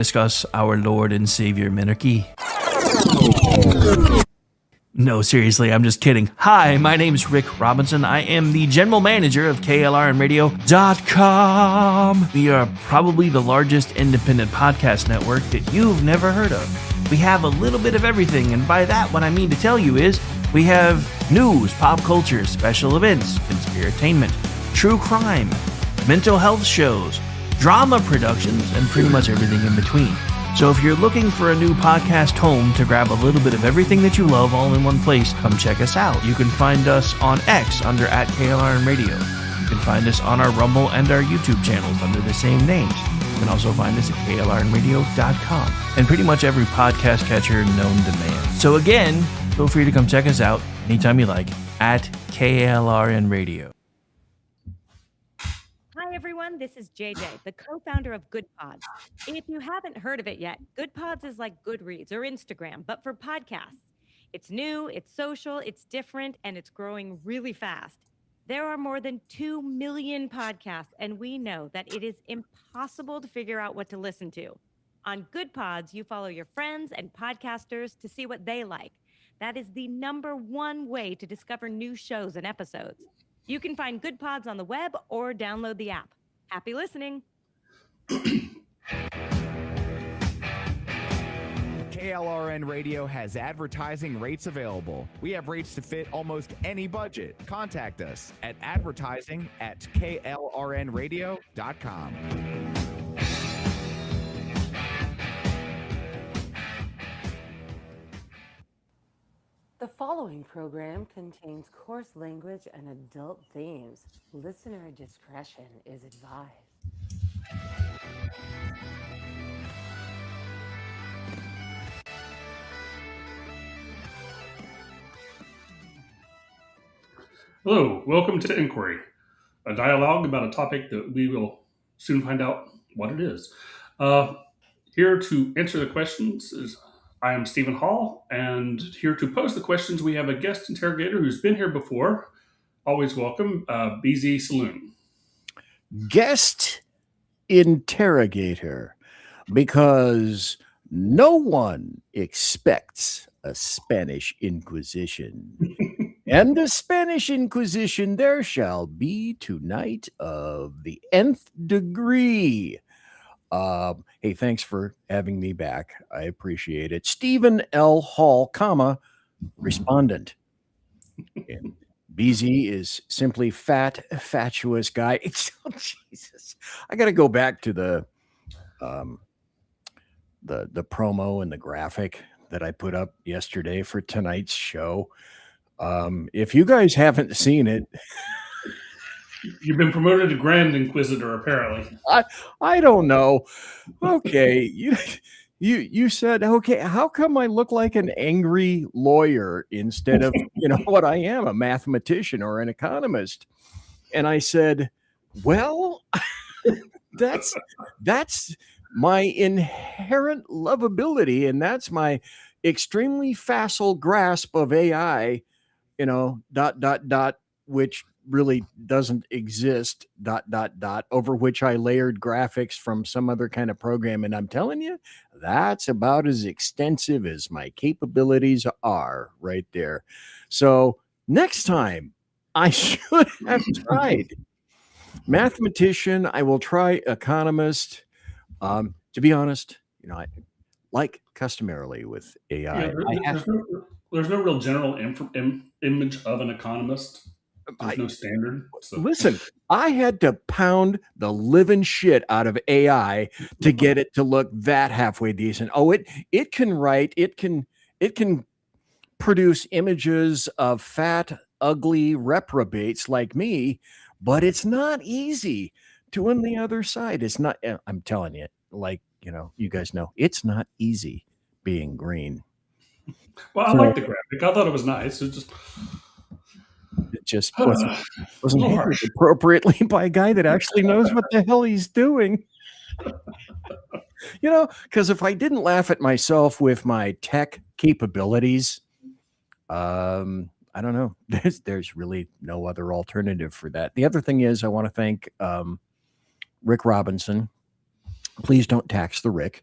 discuss our Lord and Savior Minarchy. No, seriously, I'm just kidding. Hi, my name's Rick Robinson. I am the general manager of KLRNRadio.com. We are probably the largest independent podcast network that you've never heard of. We have a little bit of everything, and by that, what I mean to tell you is we have news, pop culture, special events, conspiratainment, true crime, mental health shows, drama productions, and pretty much everything in between. So if you're looking for a new podcast home to grab a little bit of everything that you love all in one place, come check us out. You can find us on X under @KLRNRadio. You can find us on our Rumble and our YouTube channels under the same names. You can also find us at KLRNRadio.com and pretty much every podcast catcher known to man. So again, feel free to come check us out anytime you like at KLRNRadio. Hi everyone, this is JJ, the co-founder of Good Pods. If you haven't heard of it yet, Good Pods is like Goodreads or Instagram, but for podcasts. It's new, it's social, it's different, and it's growing really fast. There are more than 2 million podcasts, and we know that it is impossible to figure out what to listen to. On Good Pods, you follow your friends and podcasters to see what they like. That is the #1 way to discover new shows and episodes. You can find Good Pods on the web or download the app. Happy listening. KLRN Radio has advertising rates available. We have rates to fit almost any budget. Contact us at advertising@klrnradio.com. The following program contains coarse language and adult themes. Listener discretion is advised. Hello, welcome to Inquiry, a dialogue about a topic that we will soon find out what it is. Here to answer the questions is I am Stephen Hall, and here to pose the questions we have a guest interrogator who's been here before. Always welcome, BZ Saloon. Guest interrogator, because no one expects a Spanish Inquisition. And the Spanish Inquisition there shall be tonight of the nth degree. Hey, thanks for having me back. I appreciate it. Stephen L. Hall, respondent. And BZ is simply fatuous guy. Oh, Jesus. I got to go back to the promo and the graphic that I put up yesterday for tonight's show. If you guys haven't seen it, You've been promoted to Grand Inquisitor, apparently. I don't know. Okay, you said, okay, how come I look like an angry lawyer instead of, what I am, a mathematician or an economist? And I said, well, that's my inherent lovability, and that's my extremely facile grasp of AI, which really doesn't exist, over which I layered graphics from some other kind of program. And I'm telling you, that's about as extensive as my capabilities are right there. So next time I should have tried mathematician. I will try economist. To be honest, I like customarily with AI. There's no real general image of an economist. There's no standard. So. Listen, I had to pound the living shit out of AI to get it to look that halfway decent. Oh, it can write, it can produce images of fat, ugly reprobates like me, but it's not easy doing the other side. It's not, I'm telling you, you guys know, it's not easy being green. Well, I like the graphic. I thought it was nice. It just wasn't handled appropriately by a guy that actually knows what the hell he's doing. Because if I didn't laugh at myself with my tech capabilities, I don't know. There's really no other alternative for that. The other thing is I want to thank Rick Robinson. Please don't tax the Rick.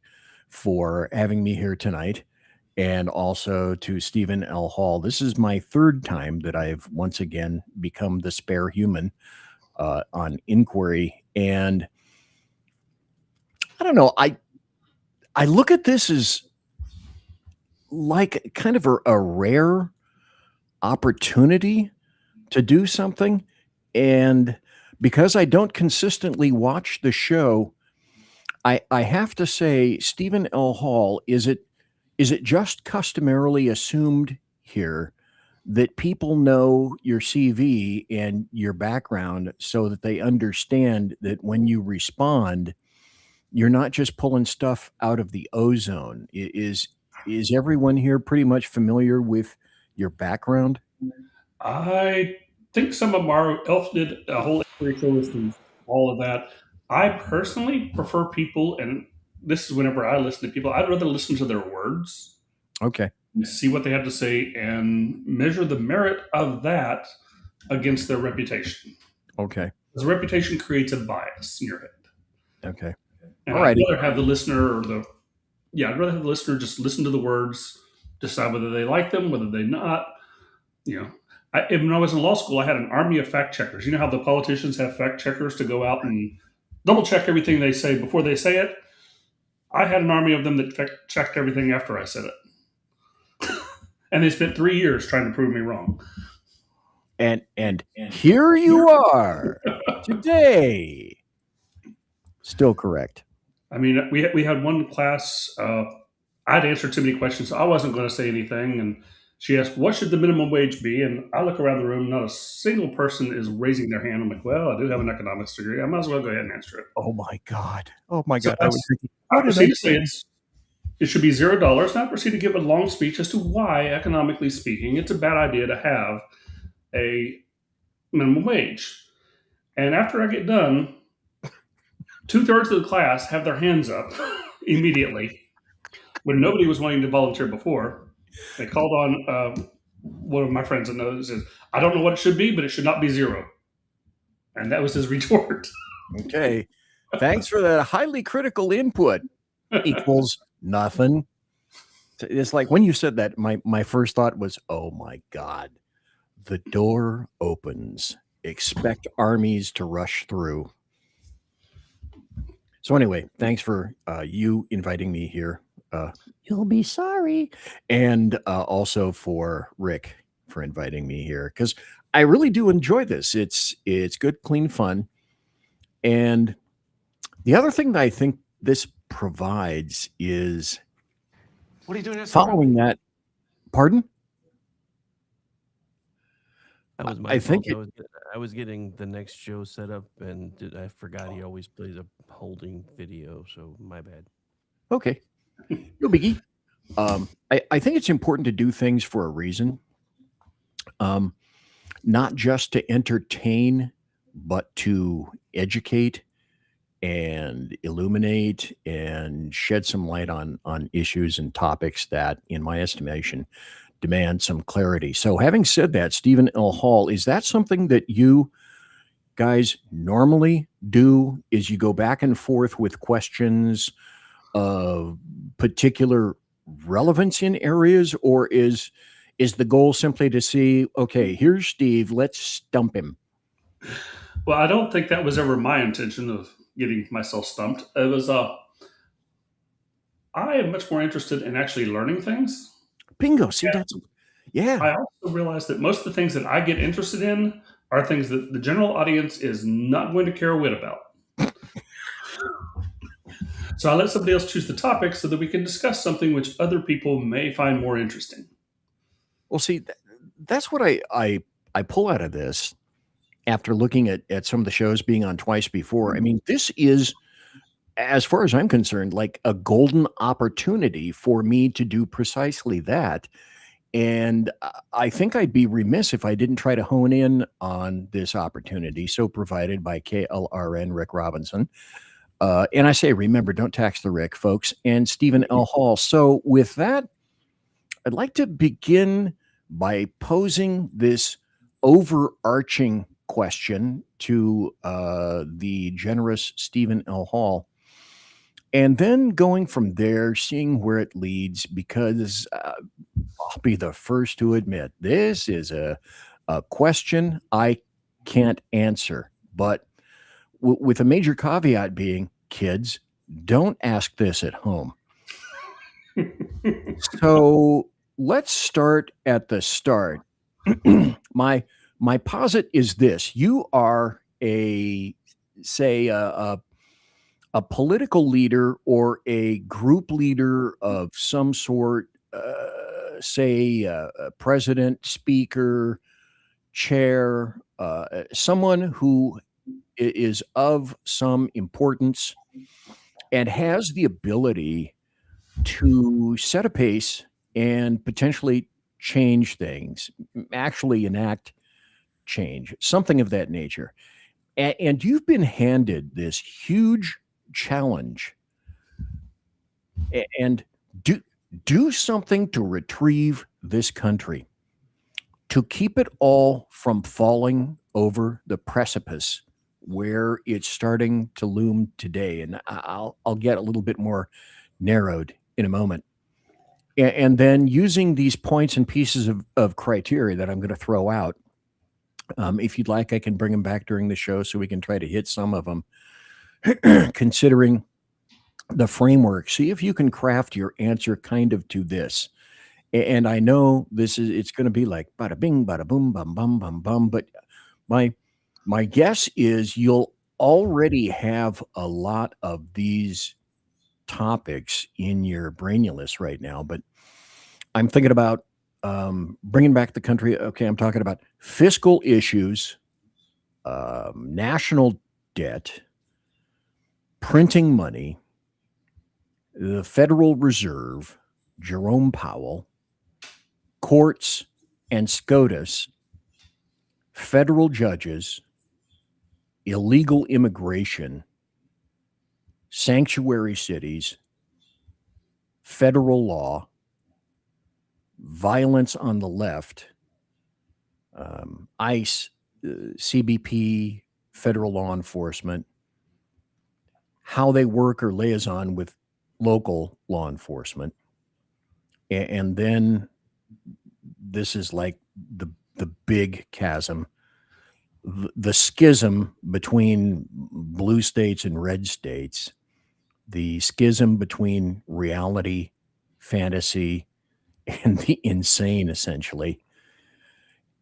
for having me here tonight, and also to Stephen L. Hall. This is my third time that I've once again become the spare human on Inquiry, and I don't know. I look at this as like kind of a rare opportunity to do something, and because I don't consistently watch the show, I have to say, Stephen L. Hall, is it just customarily assumed here that people know your CV and your background so that they understand that when you respond, you're not just pulling stuff out of the ozone? Is everyone here pretty much familiar with your background? I think some of our Elf did a whole inquiry show and all of that. I personally prefer people, and this is whenever I listen to people, I'd rather listen to their words Okay. and see what they have to say and measure the merit of that against their reputation. Okay. Because reputation creates a bias in your head. Okay. And All righty. I'd rather have the listener I'd rather have the listener just listen to the words, decide whether they like them, whether they not. When I was in law school, I had an army of fact checkers. You know how the politicians have fact checkers to go out and double check everything they say before they say it? I had an army of them that fact checked everything after I said it. And they spent 3 years trying to prove me wrong. And here you are today. Still correct. I mean, we had one class, I'd answered too many questions, so I wasn't going to say anything. And she asked, what should the minimum wage be? And I look around the room, not a single person is raising their hand. I'm like, well, I do have an economics degree. I might as well go ahead and answer it. Oh my God. Oh my So God. I was thinking, I proceed to say it should be $0. And I proceed to give a long speech as to why, economically speaking, it's a bad idea to have a minimum wage. And after I get done, 2/3 of the class have their hands up immediately when nobody was wanting to volunteer before. They called on one of my friends and knows says, I don't know what it should be, but it should not be 0. And that was his retort. Okay. Thanks for that highly critical input. Equals nothing. It's like when you said that, my first thought was, oh my God, the door opens. Expect armies to rush through. So anyway, thanks for you inviting me here. You'll be sorry. And also for Rick for inviting me here, because I really do enjoy this. It's good, clean fun. And the other thing that I think this provides is What are you doing? following that. Pardon? That was my I think fault. I was getting the next show set up, and I forgot he always plays a holding video, so my bad. Okay. No biggie. I think it's important to do things for a reason. Not just to entertain, but to educate and illuminate and shed some light on issues and topics that, in my estimation, demand some clarity. So having said that, Stephen L. Hall, is that something that you guys normally do? Is you go back and forth with questions of particular relevance in areas, or is the goal simply to see, okay, here's Steve, let's stump him? Well, I don't think that was ever my intention of getting myself stumped. It was, I am much more interested in actually learning things. Bingo. See, that's, yeah. I also realize that most of the things that I get interested in are things that the general audience is not going to care a whit about. So I let somebody else choose the topic so that we can discuss something which other people may find more interesting. Well, see, that's what I pull out of this after looking at some of the shows being on twice before. I mean, this is, as far as I'm concerned, like a golden opportunity for me to do precisely that. And I think I'd be remiss if I didn't try to hone in on this opportunity. So provided by KLRN Rick Robinson. And I say, remember, don't tax the Rick, folks, and Stephen L. Hall. So with that, I'd like to begin by posing this overarching question to the generous Stephen L. Hall. and then going from there, seeing where it leads, because I'll be the first to admit this is a question I can't answer. But with a major caveat being, kids, don't ask this at home. So let's start at the start. my posit is this: you are say a political leader or a group leader of some sort, say a president, speaker, chair, someone who is of some importance and has the ability to set a pace and potentially change things, actually enact change, something of that nature. And you've been handed this huge challenge, and do something to retrieve this country, to keep it all from falling over the precipice where it's starting to loom today. And I'll get a little bit more narrowed in a moment. And then using these points and pieces of criteria that I'm going to throw out, if you'd like, I can bring them back during the show so we can try to hit some of them. Considering the framework, see if you can craft your answer kind of to this. And I know it's going to be like bada bing, bada boom, bum, bum, bum, bum. But my guess is you'll already have a lot of these topics in your brainulus right now. But I'm thinking about bringing back the country. Okay, I'm talking about fiscal issues, national debt, printing money, the Federal Reserve, Jerome Powell, courts and SCOTUS, federal judges, illegal immigration, sanctuary cities, federal law, violence on the left, ICE, CBP, federal law enforcement, how they work or liaison with local law enforcement. And then this is like the big chasm, the schism between blue states and red states, the schism between reality, fantasy, and the insane, essentially.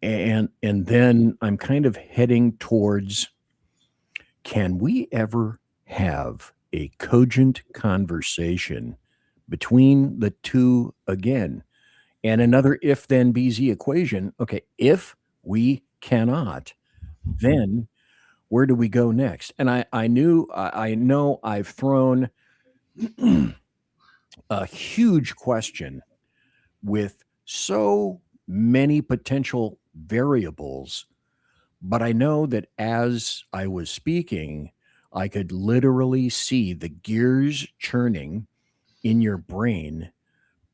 And then I'm kind of heading towards, can we ever have a cogent conversation between the two again? And another if then BZ equation. Okay, if we cannot, then where do we go next? And I know I've thrown a huge question with so many potential variables, but I know that as I was speaking, I could literally see the gears churning in your brain,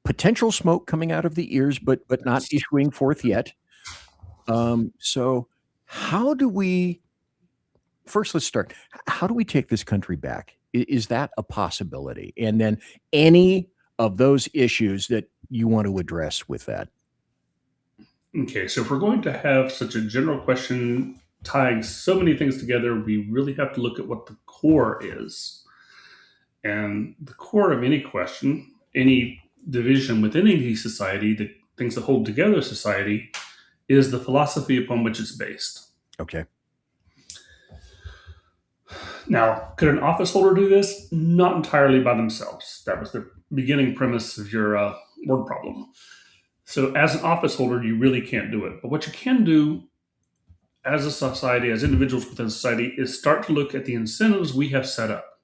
potential smoke coming out of the ears, but not issuing forth yet. So how do we, first let's start, how do we take this country back? Is that a possibility? And then any of those issues that you want to address with that. Okay, so if we're going to have such a general question tying so many things together, we really have to look at what the core is. And the core of any question, any division within any society, the things that hold together society, is the philosophy upon which it's based. Okay. Now, could an office holder do this? Not entirely by themselves. That was the beginning premise of your word problem. So as an office holder, you really can't do it. But what you can do as a society, as individuals within society, is start to look at the incentives we have set up.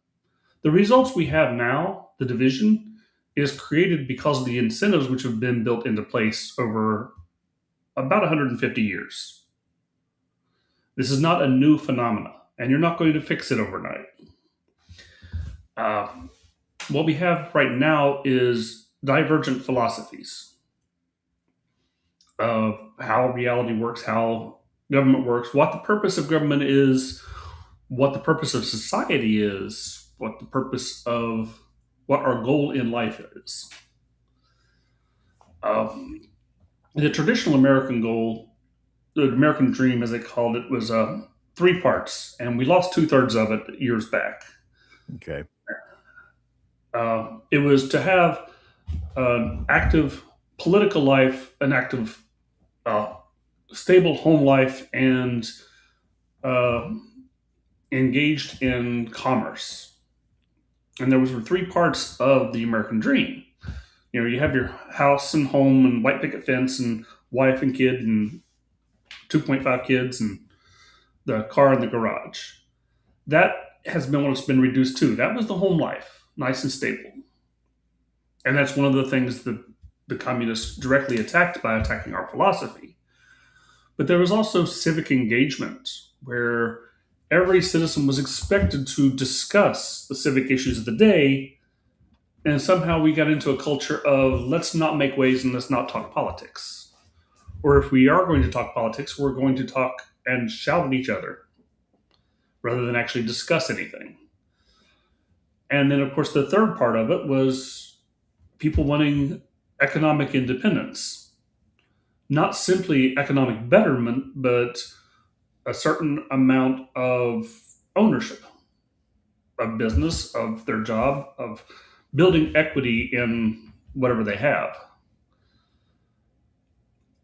The results we have now, the division, is created because of the incentives which have been built into place over about 150 years. This is not a new phenomena, and you're not going to fix it overnight. What we have right now is divergent philosophies of how reality works, how government works, what the purpose of government is, what the purpose of society is, what the purpose of what our goal in life is. The traditional American goal, the American dream, as they called it, was 3 parts, and we lost 2/3 of it years back. Okay. It was to have an active political life, an active, stable home life, and engaged in commerce. And there were 3 parts of the American dream. You have your house and home and white picket fence and wife and kid and 2.5 kids and the car in the garage. That has been what it's been reduced to. That was the home life, nice and stable. And that's one of the things that the communists directly attacked by attacking our philosophy. But there was also civic engagement, where every citizen was expected to discuss the civic issues of the day. And somehow we got into a culture of let's not make waves and let's not talk politics. Or if we are going to talk politics, we're going to talk and shout at each other rather than actually discuss anything. And then, of course, the third part of it was people wanting economic independence. Not simply economic betterment, but a certain amount of ownership of business, of their job, of building equity in whatever they have.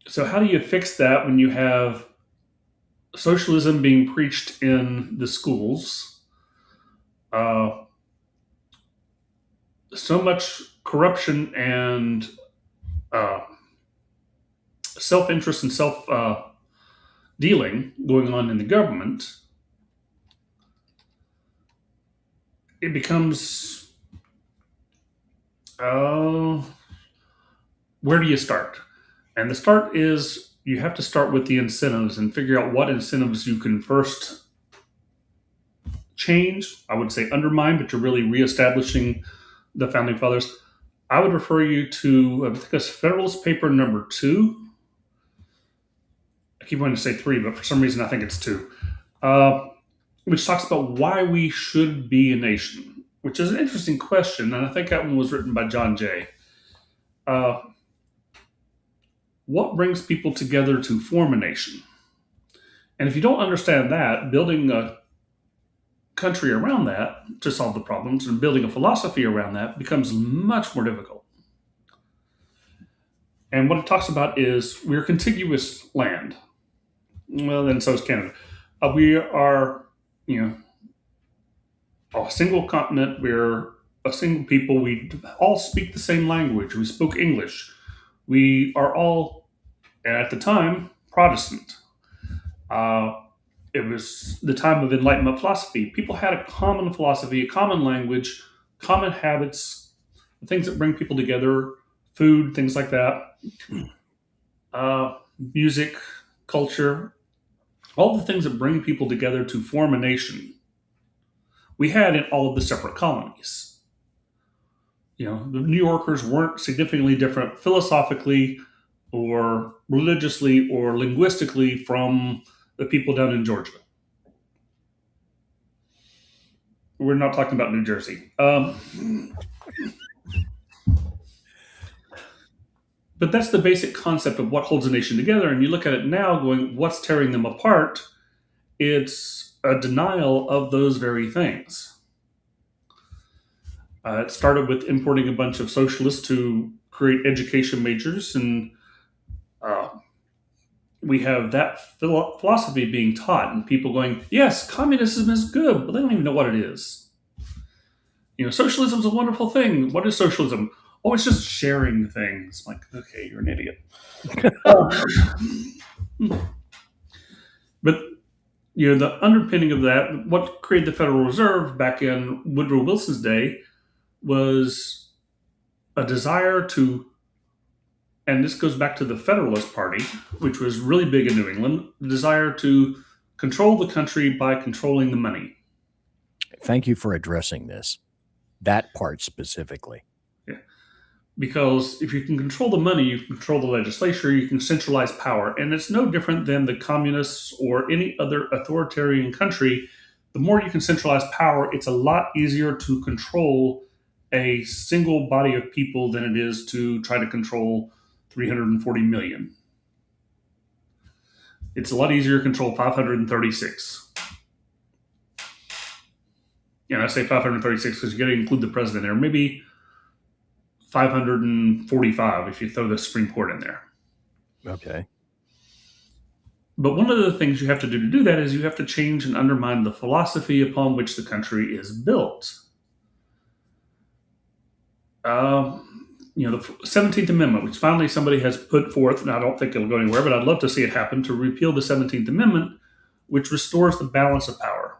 So how do you fix that when you have socialism being preached in the schools, so much corruption and self-interest and self-dealing going on in the government? It becomes, where do you start? And the start is you have to start with the incentives and figure out what incentives you can first change. I would say undermine, but you're really reestablishing the Founding Fathers. I would refer you to, I think it's Federalist Paper number 2. I keep wanting to say 3, but for some reason I think it's 2. Which talks about why we should be a nation, which is an interesting question. And I think that one was written by John Jay. What brings people together to form a nation? And if you don't understand that, building a country around that to solve the problems and building a philosophy around that becomes much more difficult. And what it talks about is we're contiguous land. Well, then so is Canada. We are, a single continent. We're a single people. We all speak the same language. We spoke English. We are all, at the time, Protestant. It was the time of Enlightenment philosophy. People had a common philosophy, a common language, common habits, things that bring people together, food, things like that, music, culture, all the things that bring people together to form a nation. We had in all of the separate colonies. The New Yorkers weren't significantly different philosophically or religiously or linguistically from the people down in Georgia. We're not talking about New Jersey. But that's the basic concept of what holds a nation together. And you look at it now going, what's tearing them apart? It's a denial of those very things. It started with importing a bunch of socialists to create education majors, and we have that philosophy being taught, and people going, yes, communism is good, but they don't even know what it is. Socialism is a wonderful thing. What is socialism? Oh, it's just sharing things. Like, okay, you're an idiot. But the underpinning of that, what created the Federal Reserve back in Woodrow Wilson's day, was a desire to, and this goes back to the Federalist Party, which was really big in New England, the desire to control the country by controlling the money. Thank you for addressing this, that part specifically. Yeah. Because if you can control the money, you can control the legislature, you can centralize power. And it's no different than the communists or any other authoritarian country the more you can centralize power, it's a lot easier to control a single body of people than it is to try to control 340 million. It's a lot easier to control 536. And I say 536 because you got to include the president there. Maybe 545 if you throw the Supreme Court in there. Okay. But one of the things you have to do that is you have to change and undermine the philosophy upon which the country is built. The 17th Amendment, which finally somebody has put forth, and I don't think it'll go anywhere, but I'd love to see it happen, to repeal the 17th Amendment, which restores the balance of power.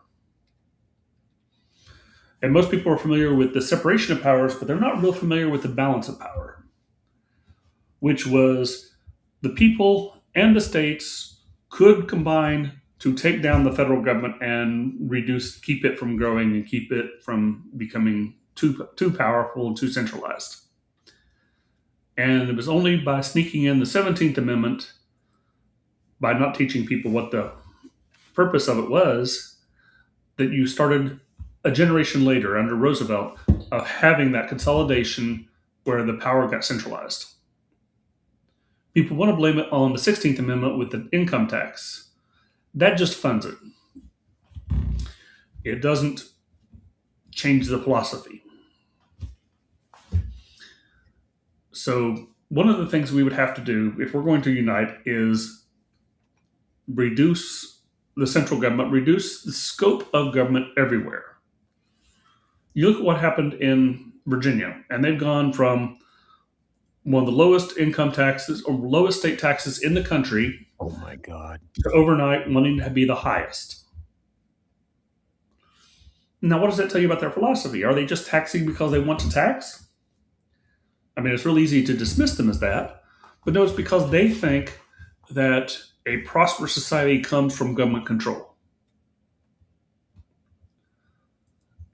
And most people are familiar with the separation of powers, but they're not real familiar with the balance of power, which was the people and the states could combine to take down the federal government and keep it from growing and keep it from becoming too powerful and too centralized. And it was only by sneaking in the 17th Amendment, by not teaching people what the purpose of it was, that you started a generation later under Roosevelt of having that consolidation where the power got centralized. People want to blame it on the 16th Amendment with the income tax. That just funds it. It doesn't change the philosophy. So one of the things we would have to do if we're going to unite is reduce the central government, reduce the scope of government everywhere. You look at what happened in Virginia, and they've gone from one of the lowest income taxes or lowest state taxes in the country. Oh my God. To overnight wanting to be the highest. Now, what does that tell you about their philosophy? Are they just taxing because they want to tax? I mean, it's real easy to dismiss them as that, but no, it's because they think that a prosperous society comes from government control.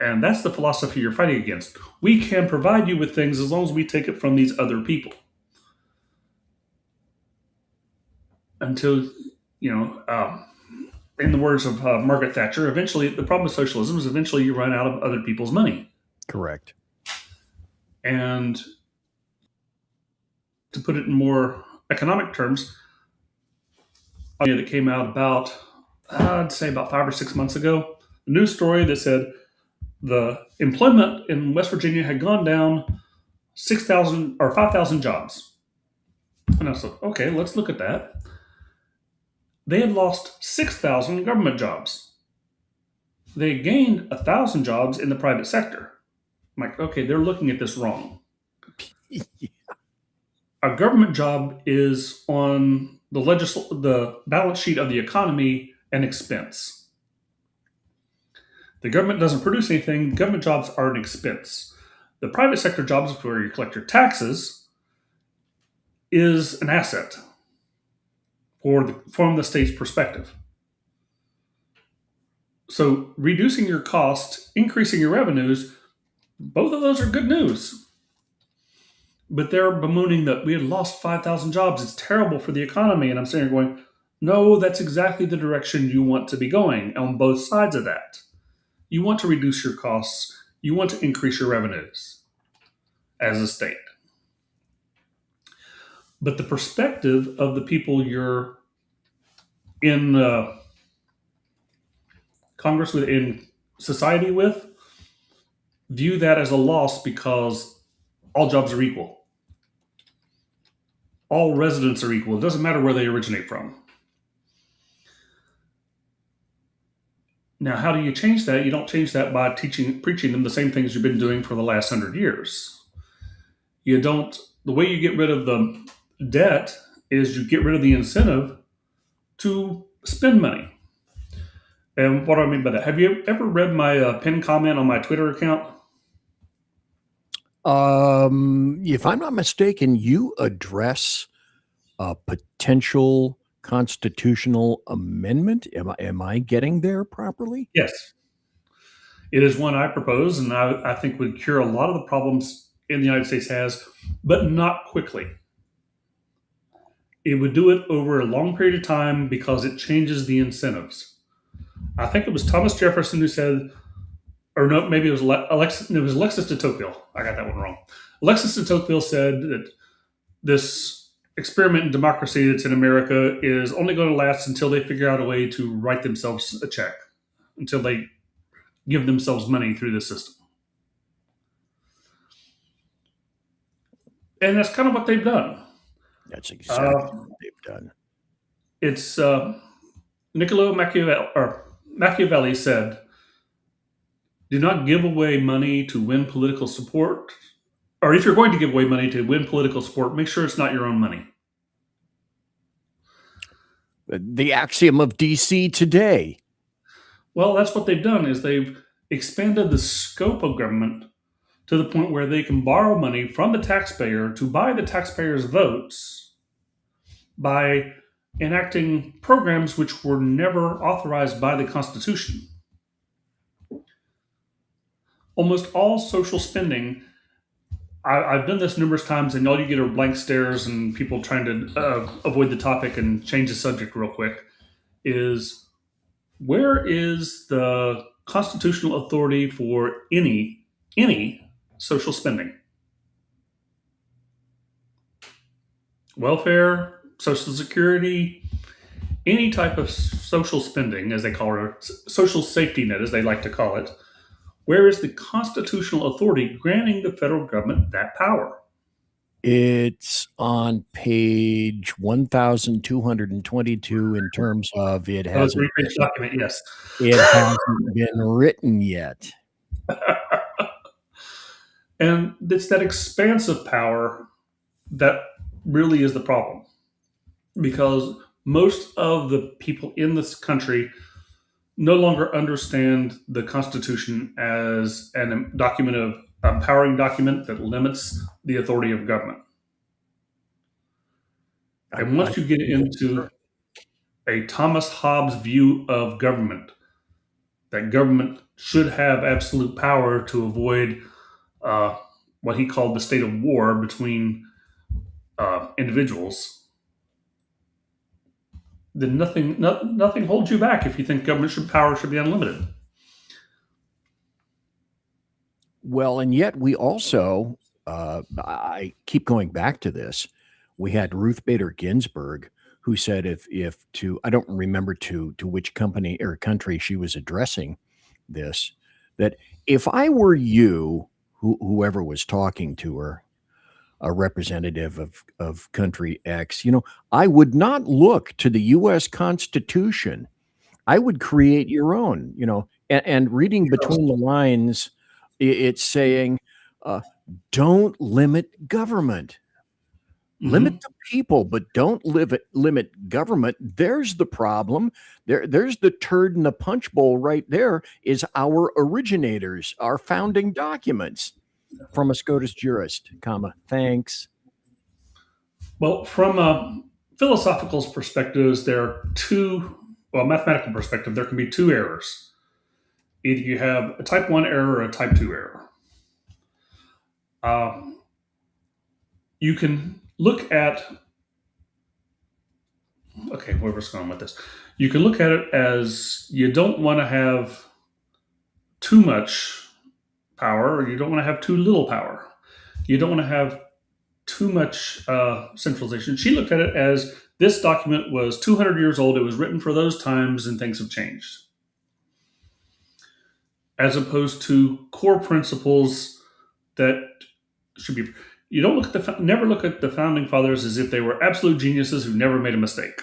And that's the philosophy you're fighting against. We can provide you with things as long as we take it from these other people. Until, in the words of Margaret Thatcher, eventually, the problem with socialism is eventually you run out of other people's money. Correct. And to put it in more economic terms, that came out about, I'd say about 5 or 6 months ago, a news story that said the employment in West Virginia had gone down 6,000 or 5,000 jobs. And I said, okay, let's look at that. They had lost 6,000 government jobs. They gained 1,000 jobs in the private sector. I'm like, okay, they're looking at this wrong. Yeah. A government job is on the balance sheet of the economy an expense. The government doesn't produce anything. Government jobs are an expense. The private sector jobs, where you collect your taxes, is an asset from the state's perspective. So reducing your cost, increasing your revenues, both of those are good news. But they're bemoaning that we had lost 5,000 jobs. It's terrible for the economy. And I'm sitting here going, no, that's exactly the direction you want to be going on both sides of that. You want to reduce your costs. You want to increase your revenues as a state. But the perspective of the people you're in Congress with, in society with, view that as a loss because all jobs are equal. All residents are equal. It doesn't matter where they originate from. Now, how do you change that? You don't change that by preaching them the same things you've been doing for the last 100 years. The way you get rid of the debt is you get rid of the incentive to spend money. And what do I mean by that? Have you ever read my pinned comment on my Twitter account? If I'm not mistaken, you address a potential constitutional amendment. Am I getting there properly? Yes. It is one I propose, and I think would cure a lot of the problems in the United States has, but not quickly. It would do it over a long period of time because it changes the incentives. I think it was Thomas Jefferson who said, or no, maybe it was Alexis de Tocqueville. I got that one wrong. Alexis de Tocqueville said that this experiment in democracy that's in America is only going to last until they figure out a way to write themselves a check, until they give themselves money through the system. And that's kind of what they've done. That's exactly what they've done. It's Niccolo Machiavelli said, do not give away money to win political support. Or if you're going to give away money to win political support, make sure it's not your own money. The axiom of DC today. Well, that's what they've done, is they've expanded the scope of government to the point where they can borrow money from the taxpayer to buy the taxpayer's votes by enacting programs which were never authorized by the Constitution. Almost all social spending, I've done this numerous times, and all you get are blank stares and people trying to avoid the topic and change the subject real quick, is where is the constitutional authority for any social spending? Welfare, Social Security, any type of social spending, as they call it, social safety net, as they like to call it. Where is the constitutional authority granting the federal government that power? It's on page 1222 in terms of it hasn't, three-page document, yes. It hasn't been written yet. And it's that expansive power that really is the problem. Because most of the people in this country no longer understand the Constitution as a document of empowering document that limits the authority of government. And once you get into a Thomas Hobbes view of government, that government should have absolute power to avoid what he called the state of war between individuals, then nothing holds you back if you think government power should be unlimited. Well, and yet we also, I keep going back to this. We had Ruth Bader Ginsburg, who said I don't remember to which company or country she was addressing this, that if I were you, whoever was talking to her, a representative of country X, I would not look to the U.S. Constitution. I would create your own, and reading between the lines, it's saying, don't limit government. Mm-hmm. Limit the people, but don't limit government. There's the problem. There's the turd in the punch bowl right there, is our originators, our founding documents. From a SCOTUS jurist, thanks. Well, from a philosophical perspective, there are mathematical perspective, there can be two errors. Either you have a type 1 error or a type 2 error. You can look at, where we're going with this. You can look at it as you don't want to have too much power, or you don't want to have too little power. You don't want to have too much centralization. She looked at it as this document was 200 years old. It was written for those times, and things have changed. As opposed to core principles that should be. You don't never look at the founding fathers as if they were absolute geniuses who never made a mistake,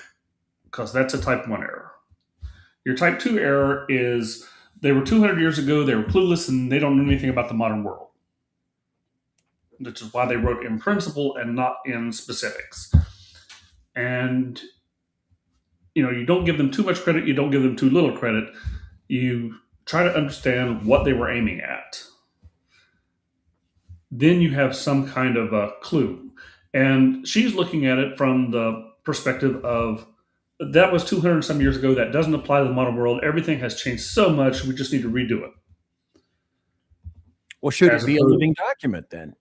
because that's a type 1 error. Your type 2 error is they were 200 years ago, they were clueless, and they don't know anything about the modern world. Which is why they wrote in principle and not in specifics. And, you don't give them too much credit, you don't give them too little credit. You try to understand what they were aiming at. Then you have some kind of a clue. And she's looking at it from the perspective of, that was 200 some years ago. That doesn't apply to the modern world. Everything has changed so much. We just need to redo it. Well, should it be a living document then?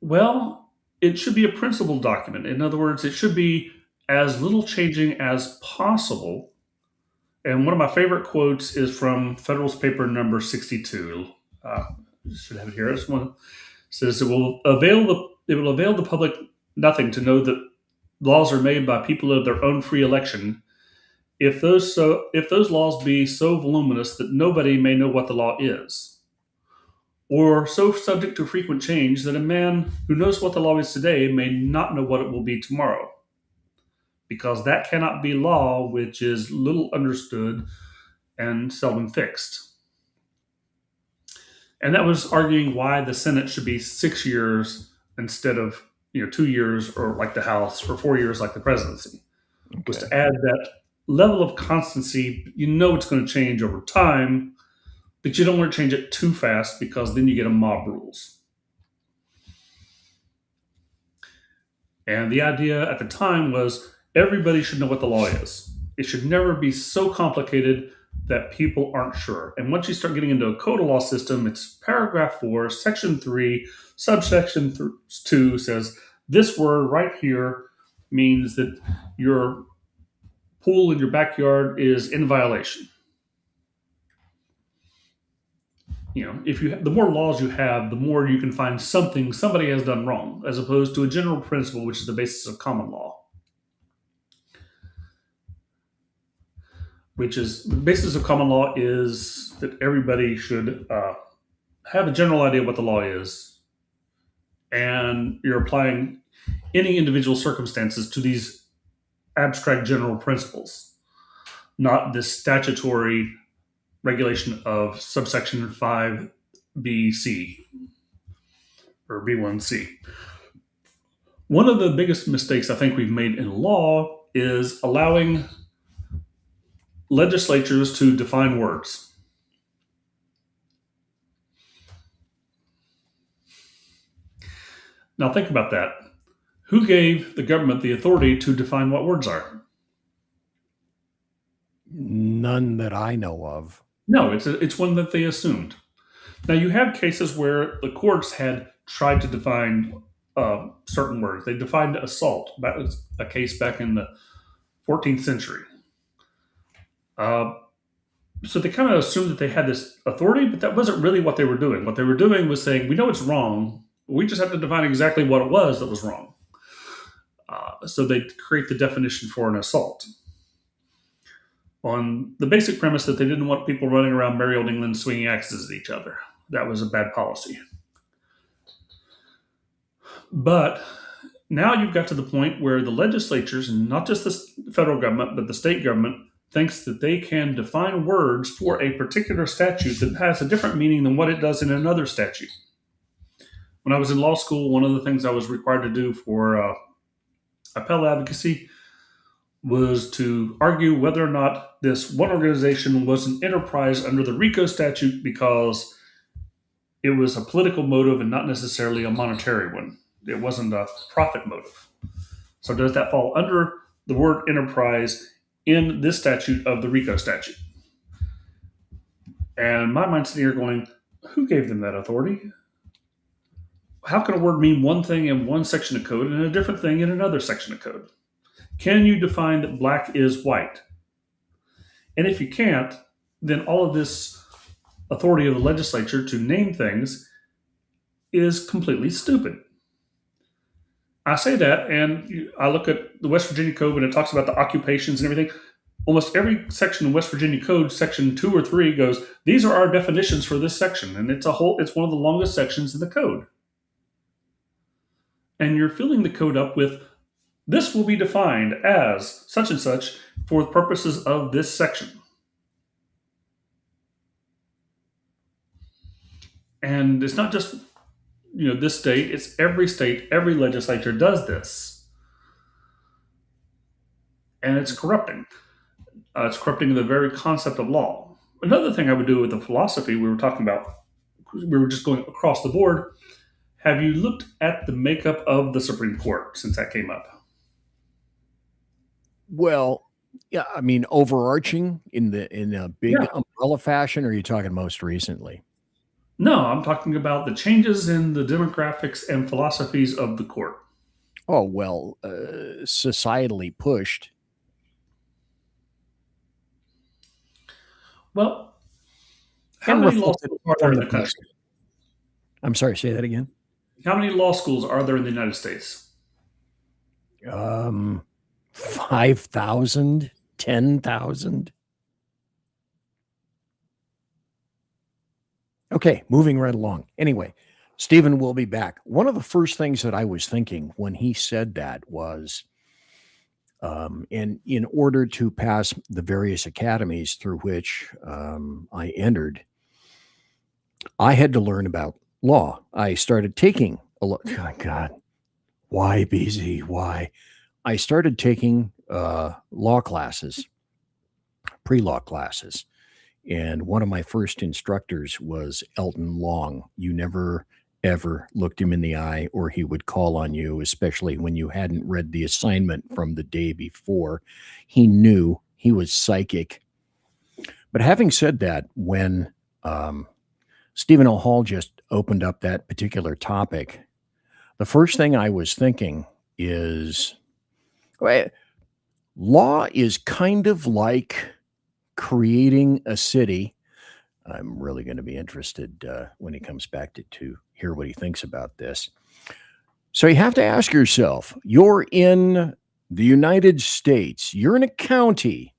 Well, it should be a principled document. In other words, it should be as little changing as possible. And one of my favorite quotes is from Federalist Paper number 62. Should have it here. This one says, it will avail the public nothing to know that laws are made by people of their own free election, if those laws be so voluminous that nobody may know what the law is, or so subject to frequent change that a man who knows what the law is today may not know what it will be tomorrow, because that cannot be law which is little understood and seldom fixed. And that was arguing why the Senate should be 6 years instead of 2 years, or like the House, or 4 years like the presidency. Okay. Was to add that level of constancy. It's going to change over time, but you don't want to change it too fast, because then you get a mob rules. And the idea at the time was everybody should know what the law is. It should never be so complicated that people aren't sure. And once you start getting into a code of law system, it's paragraph 4, section 3, subsection 2 says this word right here means that your pool in your backyard is in violation. The more laws you have, the more you can find something somebody has done wrong, as opposed to a general principle, which is the basis of common law. The basis of common law is that everybody should have a general idea what the law is, and you're applying any individual circumstances to these abstract general principles, not this statutory regulation of subsection 5BC or B1C. One of the biggest mistakes I think we've made in law is allowing legislatures to define words. Now think about that. Who gave the government the authority to define what words are? None that I know of. No, it's one that they assumed. Now you have cases where the courts had tried to define certain words. They defined assault. That was a case back in the 14th century. So they kind of assumed that they had this authority, but that wasn't really what they were doing. What they were doing was saying, we know it's wrong. We just have to define exactly what it was that was wrong. So they create the definition for an assault on the basic premise that they didn't want people running around merry old England swinging axes at each other. That was a bad policy. But now you've got to the point where the legislatures, and not just the federal government, but the state government, thinks that they can define words for a particular statute that has a different meaning than what it does in another statute. When I was in law school, one of the things I was required to do for appellate advocacy was to argue whether or not this one organization was an enterprise under the RICO statute because it was a political motive and not necessarily a monetary one. It wasn't a profit motive. So does that fall under the word enterprise in this statute of the RICO statute? And my mind's sitting here going, who gave them that authority? How can a word mean one thing in one section of code and a different thing in another section of code? Can you define that black is white? And if you can't, then all of this authority of the legislature to name things is completely stupid. I say that, and I look at the West Virginia Code when it talks about the occupations and everything. Almost every section in West Virginia Code, section 2 or 3, goes, these are our definitions for this section. And it's one of the longest sections in the code. And you're filling the code up with, this will be defined as such and such for the purposes of this section. And it's not just this state, it's every state, every legislature does this. And it's corrupting. It's corrupting the very concept of law. Another thing I would do with the philosophy we were talking about, we were just going across the board. Have you looked at the makeup of the Supreme Court since that came up? Well, yeah, I mean, overarching in a big umbrella fashion, or are you talking most recently? No, I'm talking about the changes in the demographics and philosophies of the court. Oh, well, societally pushed. Well, how and many law reflected schools are there from in the the country? past. I'm sorry, say that again. How many law schools are there in the United States? 5,000, 10,000. Okay, moving right along. Anyway, Stephen will be back. One of the first things that I was thinking when he said that was, in order to pass the various academies through which I entered, I had to learn about law. I started taking a lot. Oh, God, why, BZ? Why? I started taking law classes, pre-law classes. And one of my first instructors was Elton Long. You never, ever looked him in the eye, or he would call on you, especially when you hadn't read the assignment from the day before. He knew, he was psychic. But having said that, when Stephen O. Hall just opened up that particular topic, the first thing I was thinking is, well, law is kind of like creating a city. I'm really going to be interested when he comes back to hear what he thinks about this. So you have to ask yourself, you're in the United States, you're in a county,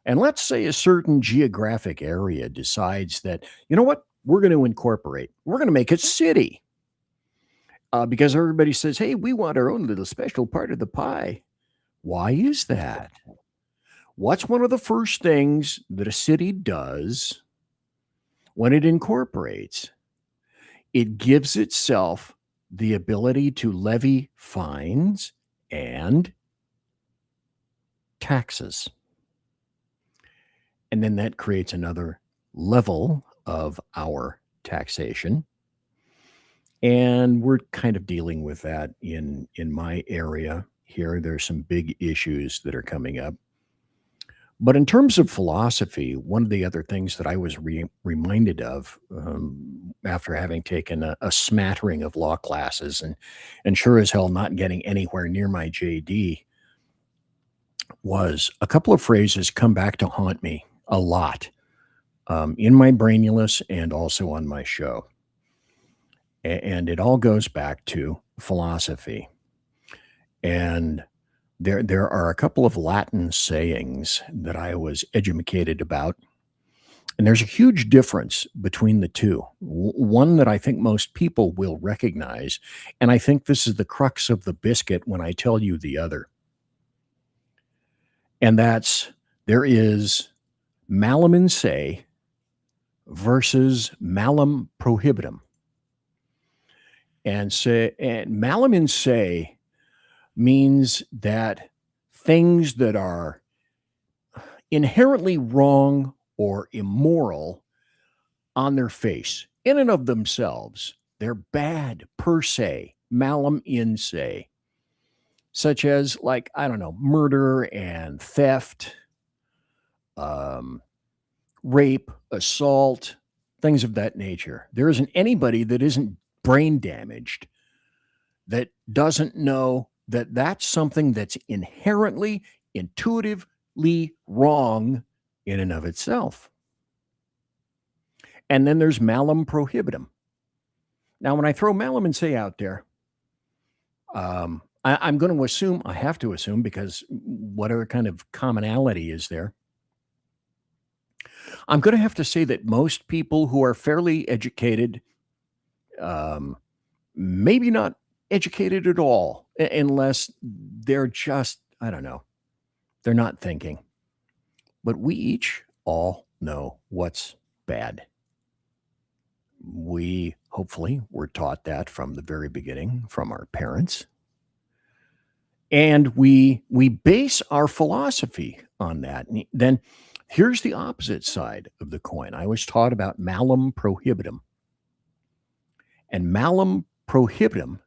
and let's say a certain geographic area decides that, you know what, we're going to incorporate, we're going to make a city. Because everybody says, hey, we want our own little special part of the pie. Why is that? What's one of the first things that a city does when it incorporates? It gives itself the ability to levy fines and taxes. And then that creates another level of our taxation. And we're kind of dealing with that in my area here. There's some big issues that are coming up. But in terms of philosophy, one of the other things that I was reminded of after having taken a smattering of law classes and sure as hell not getting anywhere near my JD was a couple of phrases come back to haunt me a lot in my brainulus and also on my show. And it all goes back to philosophy. And there are a couple of Latin sayings that I was educated about, and there's a huge difference between the two. One that I think most people will recognize, and I think this is the crux of the biscuit when I tell you the other. And that's, there is malum in se versus malum prohibitum. And malum in se means that things that are inherently wrong or immoral on their face, in and of themselves, they're bad per se, malum in se, such as, like, I don't know, murder and theft, rape, assault, things of that nature. There isn't anybody that isn't brain damaged that doesn't know that that's something that's inherently, intuitively wrong in and of itself. And then there's malum prohibitum. Now, when I throw malum in se out there, I'm going to assume, I have to assume, because what other kind of commonality is there? I'm going to have to say that most people who are fairly educated, maybe not educated at all, unless they're just, I don't know, they're not thinking. But we each all know what's bad. We hopefully were taught that from the very beginning from our parents. And we base our philosophy on that. And then here's the opposite side of the coin. I was taught about malum prohibitum. And malum prohibitum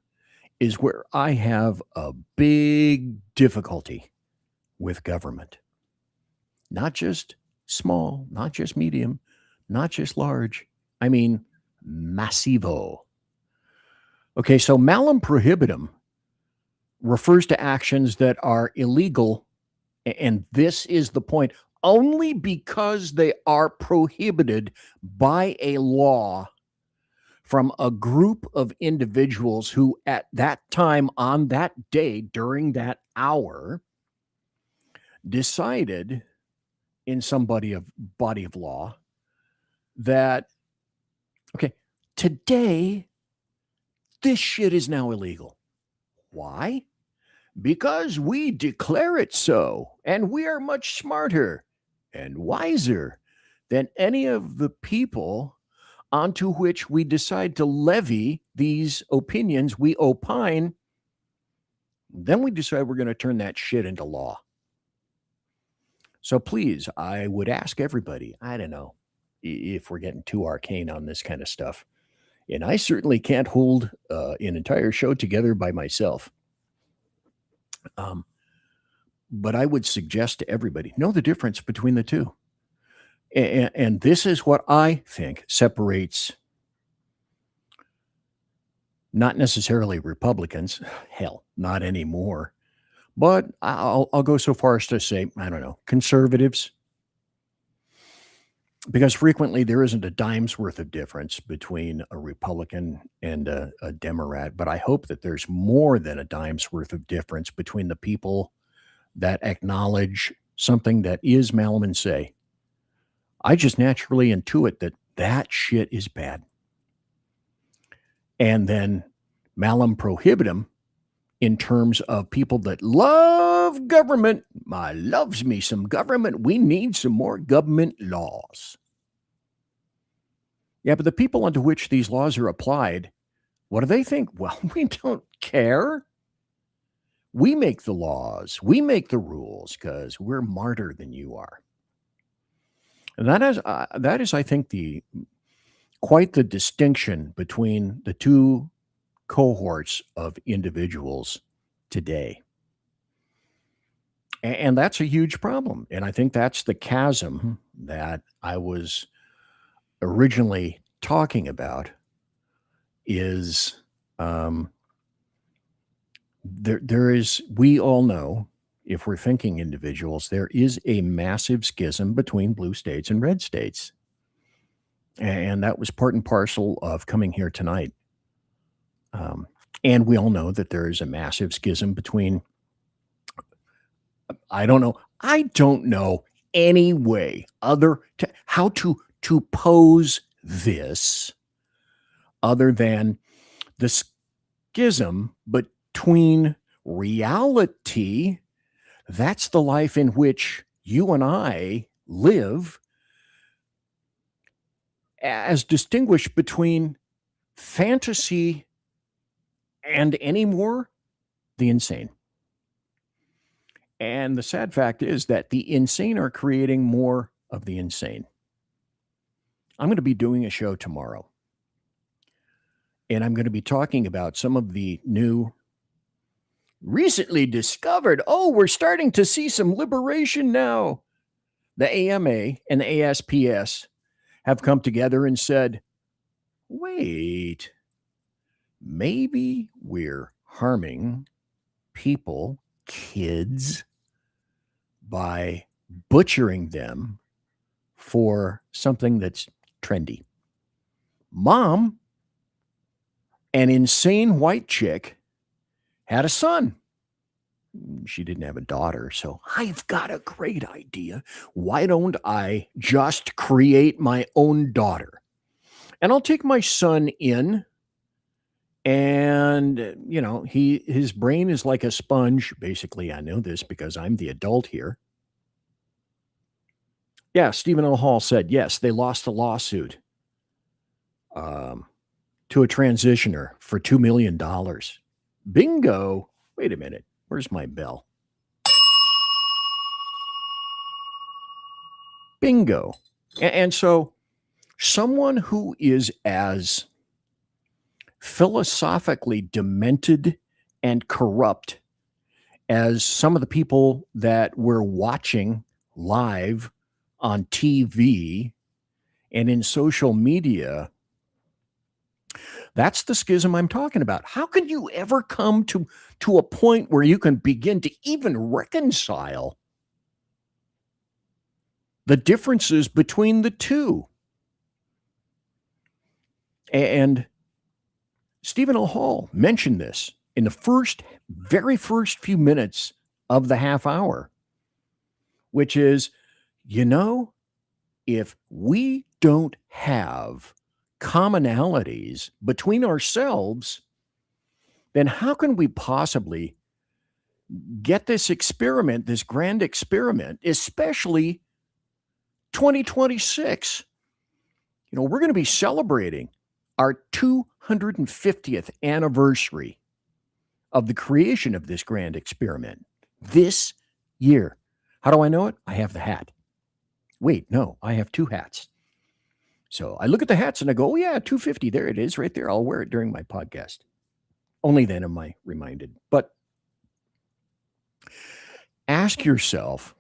is where I have a big difficulty with government. Not just small, not just medium, not just large. I mean, massivo. Okay, so malum prohibitum refers to actions that are illegal. And this is the point. only because they are prohibited by a law from a group of individuals who at that time, on that day, during that hour, decided in some body of law that, okay, today, this shit is now illegal. Why? Because we declare it so, and we are much smarter and wiser than any of the people onto which we decide to levy these opinions. We opine, then we decide we're going to turn that shit into law. So please, I would ask everybody, I don't know if we're getting too arcane on this kind of stuff. And I certainly can't hold an entire show together by myself. But I would suggest to everybody, know the difference between the two. And this is what I think separates not necessarily Republicans, hell, not anymore, but I'll go so far as to say, I don't know, conservatives, because frequently there isn't a dime's worth of difference between a Republican and a Democrat, but I hope that there's more than a dime's worth of difference between the people that acknowledge something that is malum in se. I just naturally intuit that that shit is bad. And then malum prohibitum in terms of people that love government. I loves me some government. We need some more government laws. Yeah, but the people unto which these laws are applied, what do they think? Well, we don't care. We make the laws. We make the rules because we're smarter than you are. And that is, I think, quite the distinction between the two cohorts of individuals today. And that's a huge problem. And I think that's the chasm that I was originally talking about is there is, we all know, if we're thinking individuals, there is a massive schism between blue states and red states. And that was part and parcel of coming here tonight. And we all know that there is a massive schism between, I don't know any way how to pose this other than the schism between reality, that's the life in which you and I live, as distinguished between fantasy and anymore the insane. And the sad fact is that the insane are creating more of the insane. I'm going to be doing a show tomorrow, and I'm going to be talking about some of the new recently discovered, we're starting to see some liberation now. The AMA and the ASPS have come together and said, wait, maybe we're harming people, kids, by butchering them for something that's trendy. Mom, an insane white chick, had a son. She didn't have a daughter, so I've got a great idea. Why don't I just create my own daughter? And I'll take my son in, and, his brain is like a sponge. Basically, I know this because I'm the adult here. Yeah, Stephen L. Hall said, yes, they lost the lawsuit to a transitioner for $2 million. Bingo. Wait a minute. Where's my bell? Bingo. And so someone who is as philosophically demented and corrupt as some of the people that we're watching live on TV and in social media, that's the schism I'm talking about. How can you ever come to a point where you can begin to even reconcile the differences between the two. And Stephen L. Hall mentioned this in the very first few minutes of the half hour, which is, if we don't have commonalities between ourselves, then how can we possibly get this experiment, this grand experiment, especially 2026? We're going to be celebrating our 250th anniversary of the creation of this grand experiment this year. How do I know it? I have the hat. Wait, no, I have two hats. So I look at the hats and I go, oh yeah, 250, there it is right there. I'll wear it during my podcast. Only then am I reminded. But ask yourself,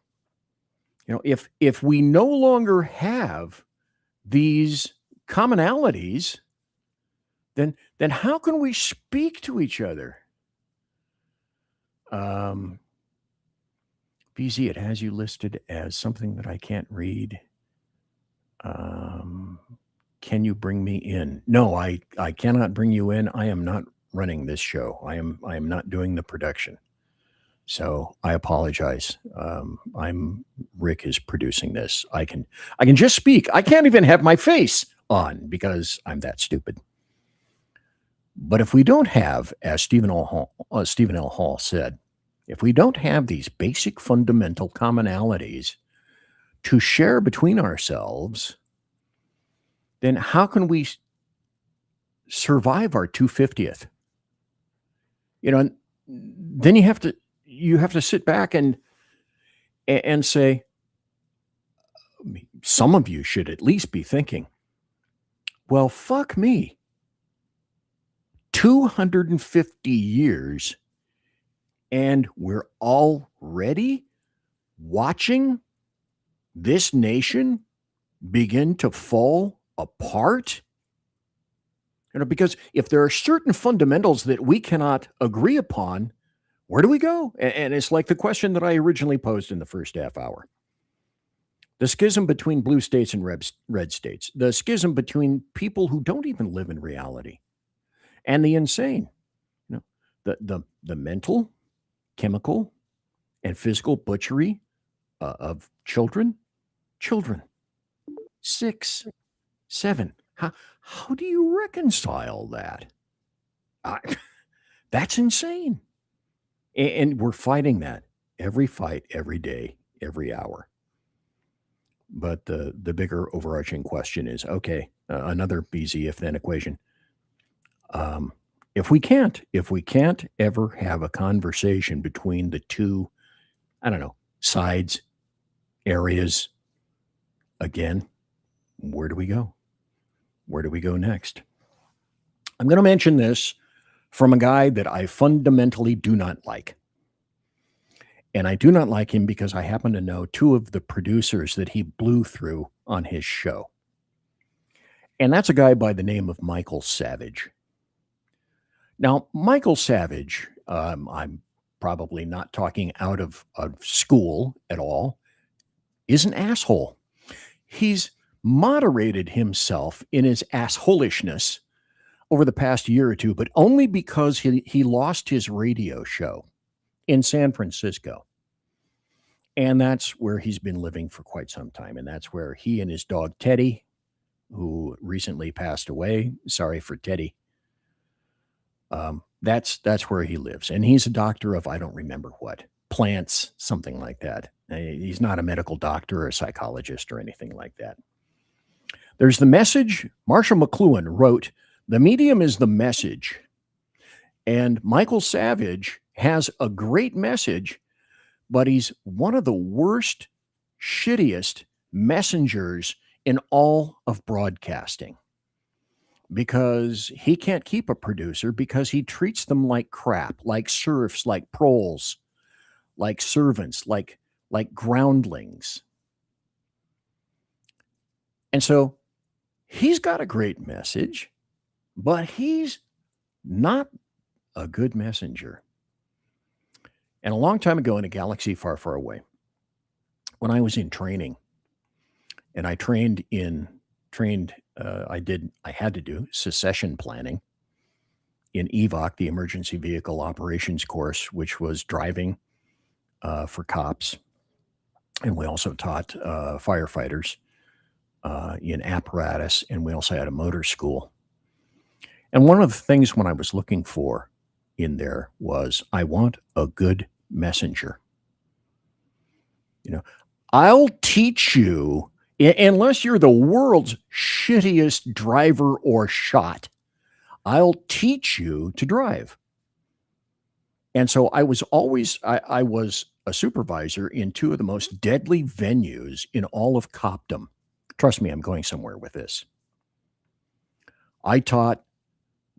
if we no longer have these commonalities, then how can we speak to each other? BZ, it has you listed as something that I can't read. Can you bring me in? No, I cannot bring you in. I am not running this show. I am not doing the production. So I apologize. Rick is producing this. I can just speak. I can't even have my face on because I'm that stupid. But if we don't have, as Stephen L. Hall said, if we don't have these basic fundamental commonalities to share between ourselves, then how can we survive our 250th? Then you have to sit back and say, some of you should at least be thinking, well, fuck me. 250 years, and we're already watching this nation begin to fall apart? Because if there are certain fundamentals that we cannot agree upon, where do we go? And it's like the question that I originally posed in the first half hour. The schism between blue states and red states, the schism between people who don't even live in reality, and the insane, the mental, chemical, and physical butchery of children, 6, 7. How do you reconcile that? That's insane. And we're fighting that every fight, every day, every hour. But the bigger overarching question is, okay, another BZ if then equation. If we can't ever have a conversation between the two, sides, areas, again, where do we go? Where do we go next? I'm going to mention this from a guy that I fundamentally do not like. And I do not like him because I happen to know two of the producers that he blew through on his show. And that's a guy by the name of Michael Savage. Now, Michael Savage, I'm probably not talking out of school at all, is an asshole. He's moderated himself in his assholishness over the past year or two, but only because he lost his radio show in San Francisco. And that's where he's been living for quite some time. And that's where he and his dog Teddy, who recently passed away, sorry for Teddy, that's where he lives. And he's a doctor of, I don't remember what, plants, something like that. He's not a medical doctor or a psychologist or anything like that. There's the message. Marshall McLuhan wrote, "The medium is the message." And Michael Savage has a great message, but he's one of the worst, shittiest messengers in all of broadcasting. Because he can't keep a producer because he treats them like crap, like serfs, like proles, like servants, like groundlings. And so he's got a great message, but he's not a good messenger. And a long time ago in a galaxy far, far away, when I was in training, and I had to do succession planning in EVOC, the Emergency Vehicle Operations course, which was driving for cops. And we also taught firefighters in apparatus, and we also had a motor school. And one of the things when I was looking for in there was, I want a good messenger. I'll teach you, unless you're the world's shittiest driver or shot, I'll teach you to drive. And so I was a supervisor in two of the most deadly venues in all of copdom. Trust me, I'm going somewhere with this. I taught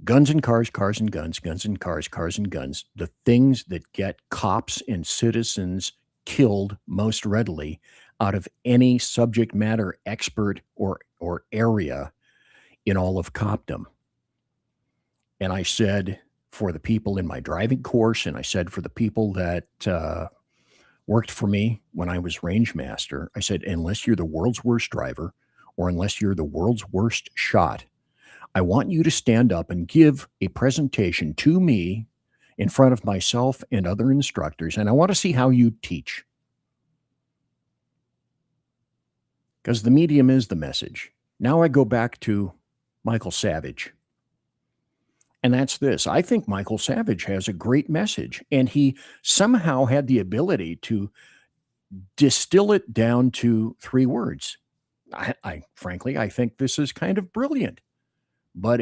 guns and cars, cars and guns, guns and cars, cars and guns, the things that get cops and citizens killed most readily out of any subject matter expert or area in all of copdom. And I said, for the people in my driving course, and I said for the people that worked for me when I was range master, I said, unless you're the world's worst driver or unless you're the world's worst shot, I want you to stand up and give a presentation to me in front of myself and other instructors, and I want to see how you teach. Because the medium is the message. Now I go back to Michael Savage. And that's this. I think Michael Savage has a great message, and he somehow had the ability to distill it down to 3 words. I frankly, I think this is kind of brilliant, but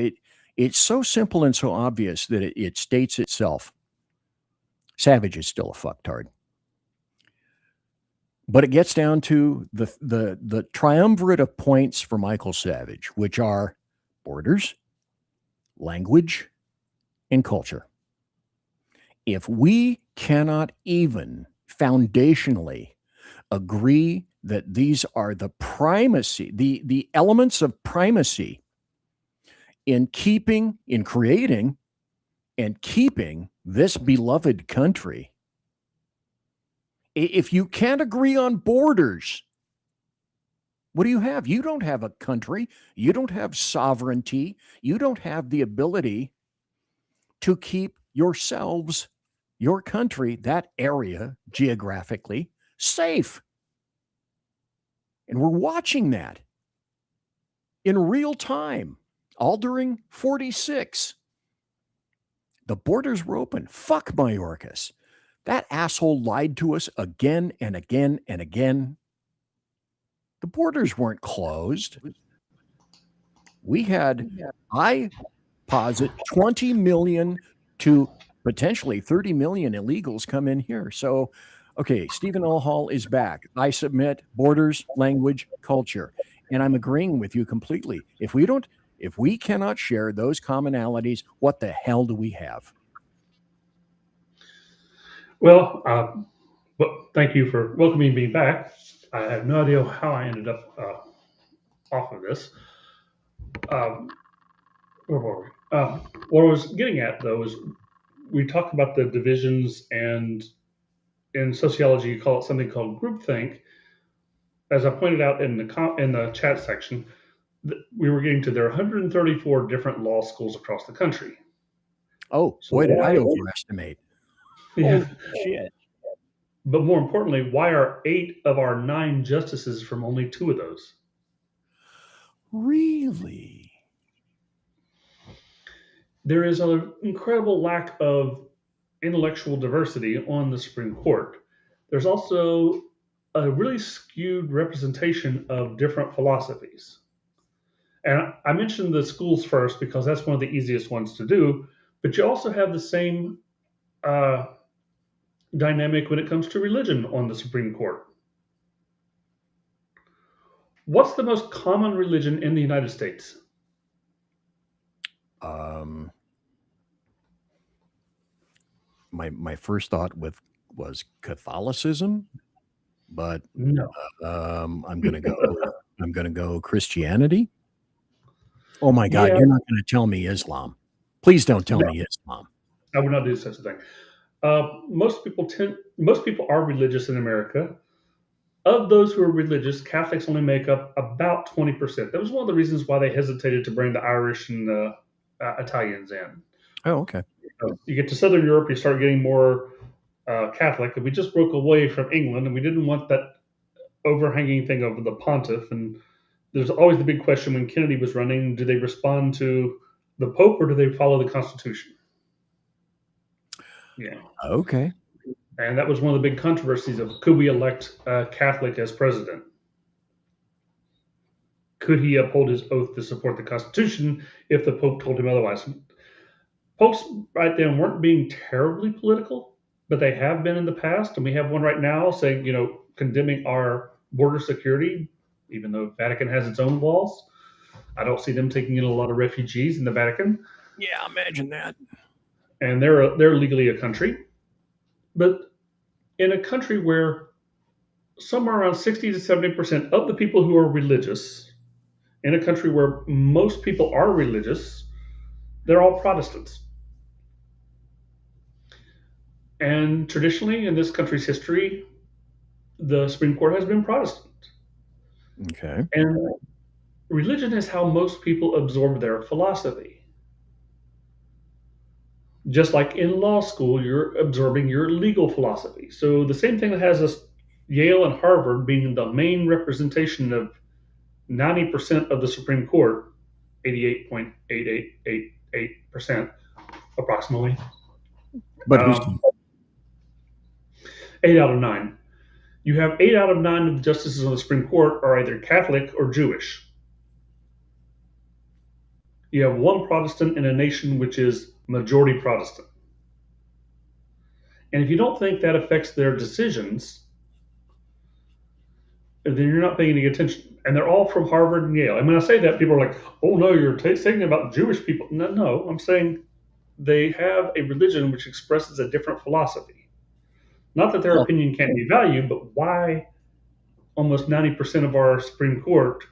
it's so simple and so obvious that it states itself. Savage is still a fucktard. But it gets down to the triumvirate of points for Michael Savage, which are borders, language, and culture. If we cannot even foundationally agree that these are the primacy, the elements of primacy in creating and keeping this beloved country, if you can't agree on borders, what do you have? You don't have a country. You don't have sovereignty. You don't have the ability to keep yourselves, your country, that area geographically safe. And we're watching that in real time, all during 46. The borders were open. Fuck Mayorkas. That asshole lied to us again and again and again. The borders weren't closed. We had, I posit, 20 million to potentially 30 million illegals come in here. So, okay, Stephen L. Hall is back. I submit borders, language, culture. And I'm agreeing with you completely. If we cannot share those commonalities, what the hell do we have? Well, thank you for welcoming me back. I have no idea how I ended up off of this. Where were we? What I was getting at, though, is we talked about the divisions, and in sociology, you call it something called groupthink. As I pointed out in the chat section, we were getting to there are 134 different law schools across the country. Oh, so boy, did I overestimate. Yeah. Oh, shit. But more importantly, why are 8 of our 9 justices from only 2 of those? Really? There is an incredible lack of intellectual diversity on the Supreme Court. There's also a really skewed representation of different philosophies. And I mentioned the schools first because that's one of the easiest ones to do, but you also have the same dynamic when it comes to religion on the Supreme Court. What's the most common religion in the United States? My first thought was Catholicism, but no. I'm gonna go Christianity. Oh my God, yeah. You're not going to tell me Islam. Please don't tell me Islam. I would not do such a thing. Most people are religious in America. of those who are religious, Catholics only make up about 20%. That was one of the reasons why they hesitated to bring the Irish and the Italians in. Oh, okay. You get to Southern Europe, you start getting more Catholic, and we just broke away from England, and we didn't want that overhanging thing over the pontiff. And there's always the big question when Kennedy was running: do they respond to the Pope or do they follow the Constitution? Yeah. Okay. And that was one of the big controversies of could we elect a Catholic as president? Could he uphold his oath to support the Constitution if the Pope told him otherwise? Popes right then weren't being terribly political, but they have been in the past, and we have one right now saying, condemning our border security, even though Vatican has its own laws. I don't see them taking in a lot of refugees in the Vatican. Yeah, imagine that. And they're legally a country. But in a country where somewhere around 60 to 70% of the people who are religious, in a country where most people are religious, they're all Protestants. And traditionally, in this country's history, the Supreme Court has been Protestant. Okay. And religion is how most people absorb their philosophy. Just like in law school, you're absorbing your legal philosophy. So the same thing that has us, Yale and Harvard, being the main representation of 90% of the Supreme Court, 88.8888% approximately. But who's 8 out of 9. You have 8 out of 9 of the justices on the Supreme Court are either Catholic or Jewish. You have one Protestant in a nation which is majority Protestant. And if you don't think that affects their decisions, then you're not paying any attention. And they're all from Harvard and Yale. And when I say that, people are like, oh no, you're saying about Jewish people. No, I'm saying they have a religion which expresses a different philosophy. Not that their opinion can't be valued, but why almost 90% of our Supreme Court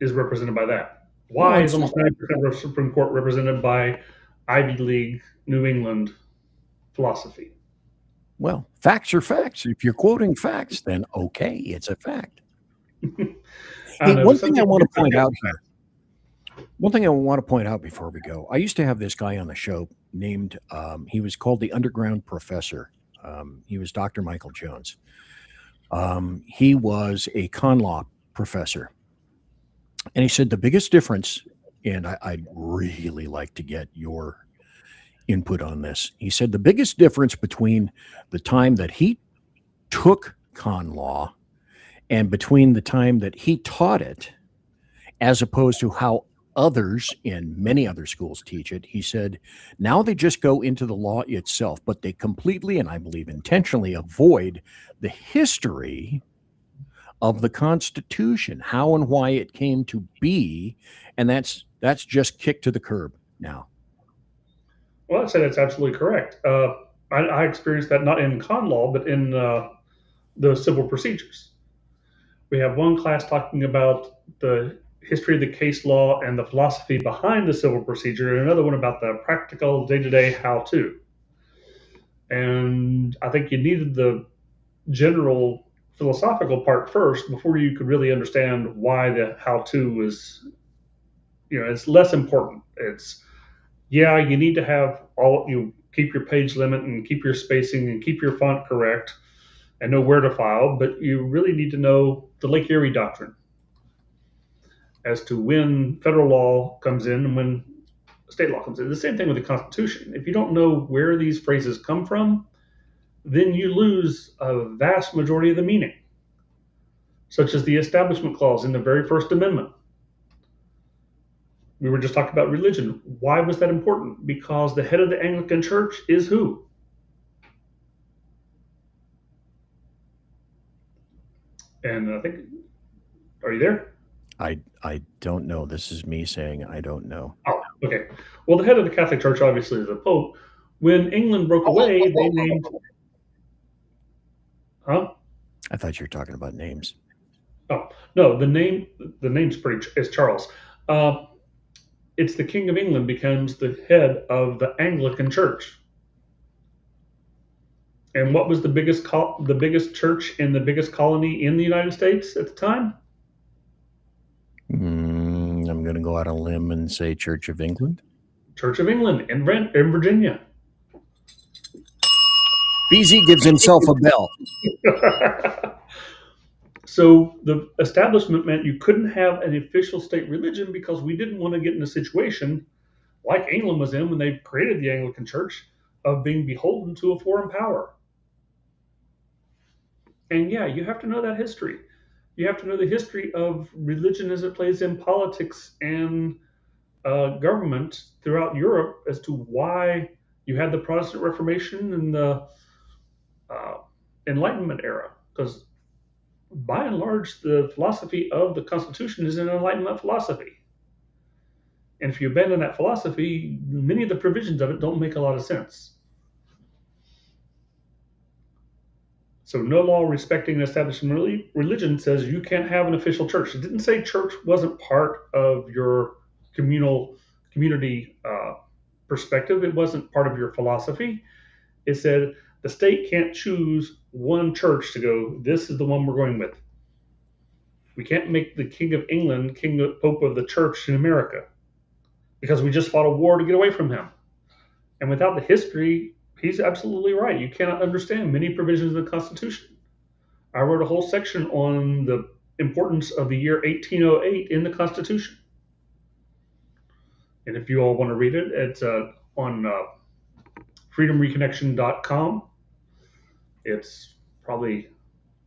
is represented by that? Why is almost 90% of our Supreme Court represented by Ivy League, New England philosophy? Well, facts are facts. If you're quoting facts, then okay, it's a fact. Hey, one thing I want to point out here. One thing I want to point out before we go. I used to have this guy on the show named, he was called the Underground Professor. He was Dr. Michael Jones. He was a con law professor. And he said the biggest difference, and I'd really like to get your input on this. He said the biggest difference between the time that he took con law and between the time that he taught it, as opposed to how others in many other schools teach it, he said, now they just go into the law itself, but they completely, and I believe intentionally, avoid the history of the Constitution, how and why it came to be, and that's just kicked to the curb now. Well, I'd say that's absolutely correct. I experienced that not in con law, but in the civil procedures. We have one class talking about the history of the case law and the philosophy behind the civil procedure, and another one about the practical day-to-day how-to. And I think you needed the general philosophical part first before you could really understand why the how-to was, it's less important. It's, yeah, you need to have keep your page limit and keep your spacing and keep your font correct and know where to file, but you really need to know the Lake Erie Doctrine as to when federal law comes in and when state law comes in. The same thing with the Constitution. If you don't know where these phrases come from, then you lose a vast majority of the meaning, such as the Establishment Clause in the very First Amendment. We were just talking about religion. Why was that important? Because the head of the Anglican Church is who? And I think, are you there? I don't know. This is me saying I don't know. Oh, okay. Well, the head of the Catholic Church obviously is the Pope. When England broke away, they named... Huh? I thought you were talking about names. Oh, no, the name's is Charles. It's the King of England becomes the head of the Anglican Church. And what was the biggest church in the biggest colony in the United States at the time? I'm going to go out on a limb and say Church of England. Church of England in Virginia. BZ gives himself a bell. So the establishment meant you couldn't have an official state religion because we didn't want to get in a situation like England was in when they created the Anglican Church of being beholden to a foreign power. And yeah, you have to know that history. You have to know the history of religion as it plays in politics and government throughout Europe as to why you had the Protestant Reformation and the Enlightenment era. Because by and large, the philosophy of the Constitution is an Enlightenment philosophy. And if you abandon that philosophy, many of the provisions of it don't make a lot of sense. So no law respecting an establishment religion says you can't have an official church. It didn't say church wasn't part of your community perspective. It wasn't part of your philosophy. It said the state can't choose one church to go, this is the one we're going with. We can't make the King of England Pope of the church in America because we just fought a war to get away from him. And without the history, he's absolutely right. You cannot understand many provisions of the Constitution. I wrote a whole section on the importance of the year 1808 in the Constitution. And if you all want to read it, it's on freedomreconnection.com. It's probably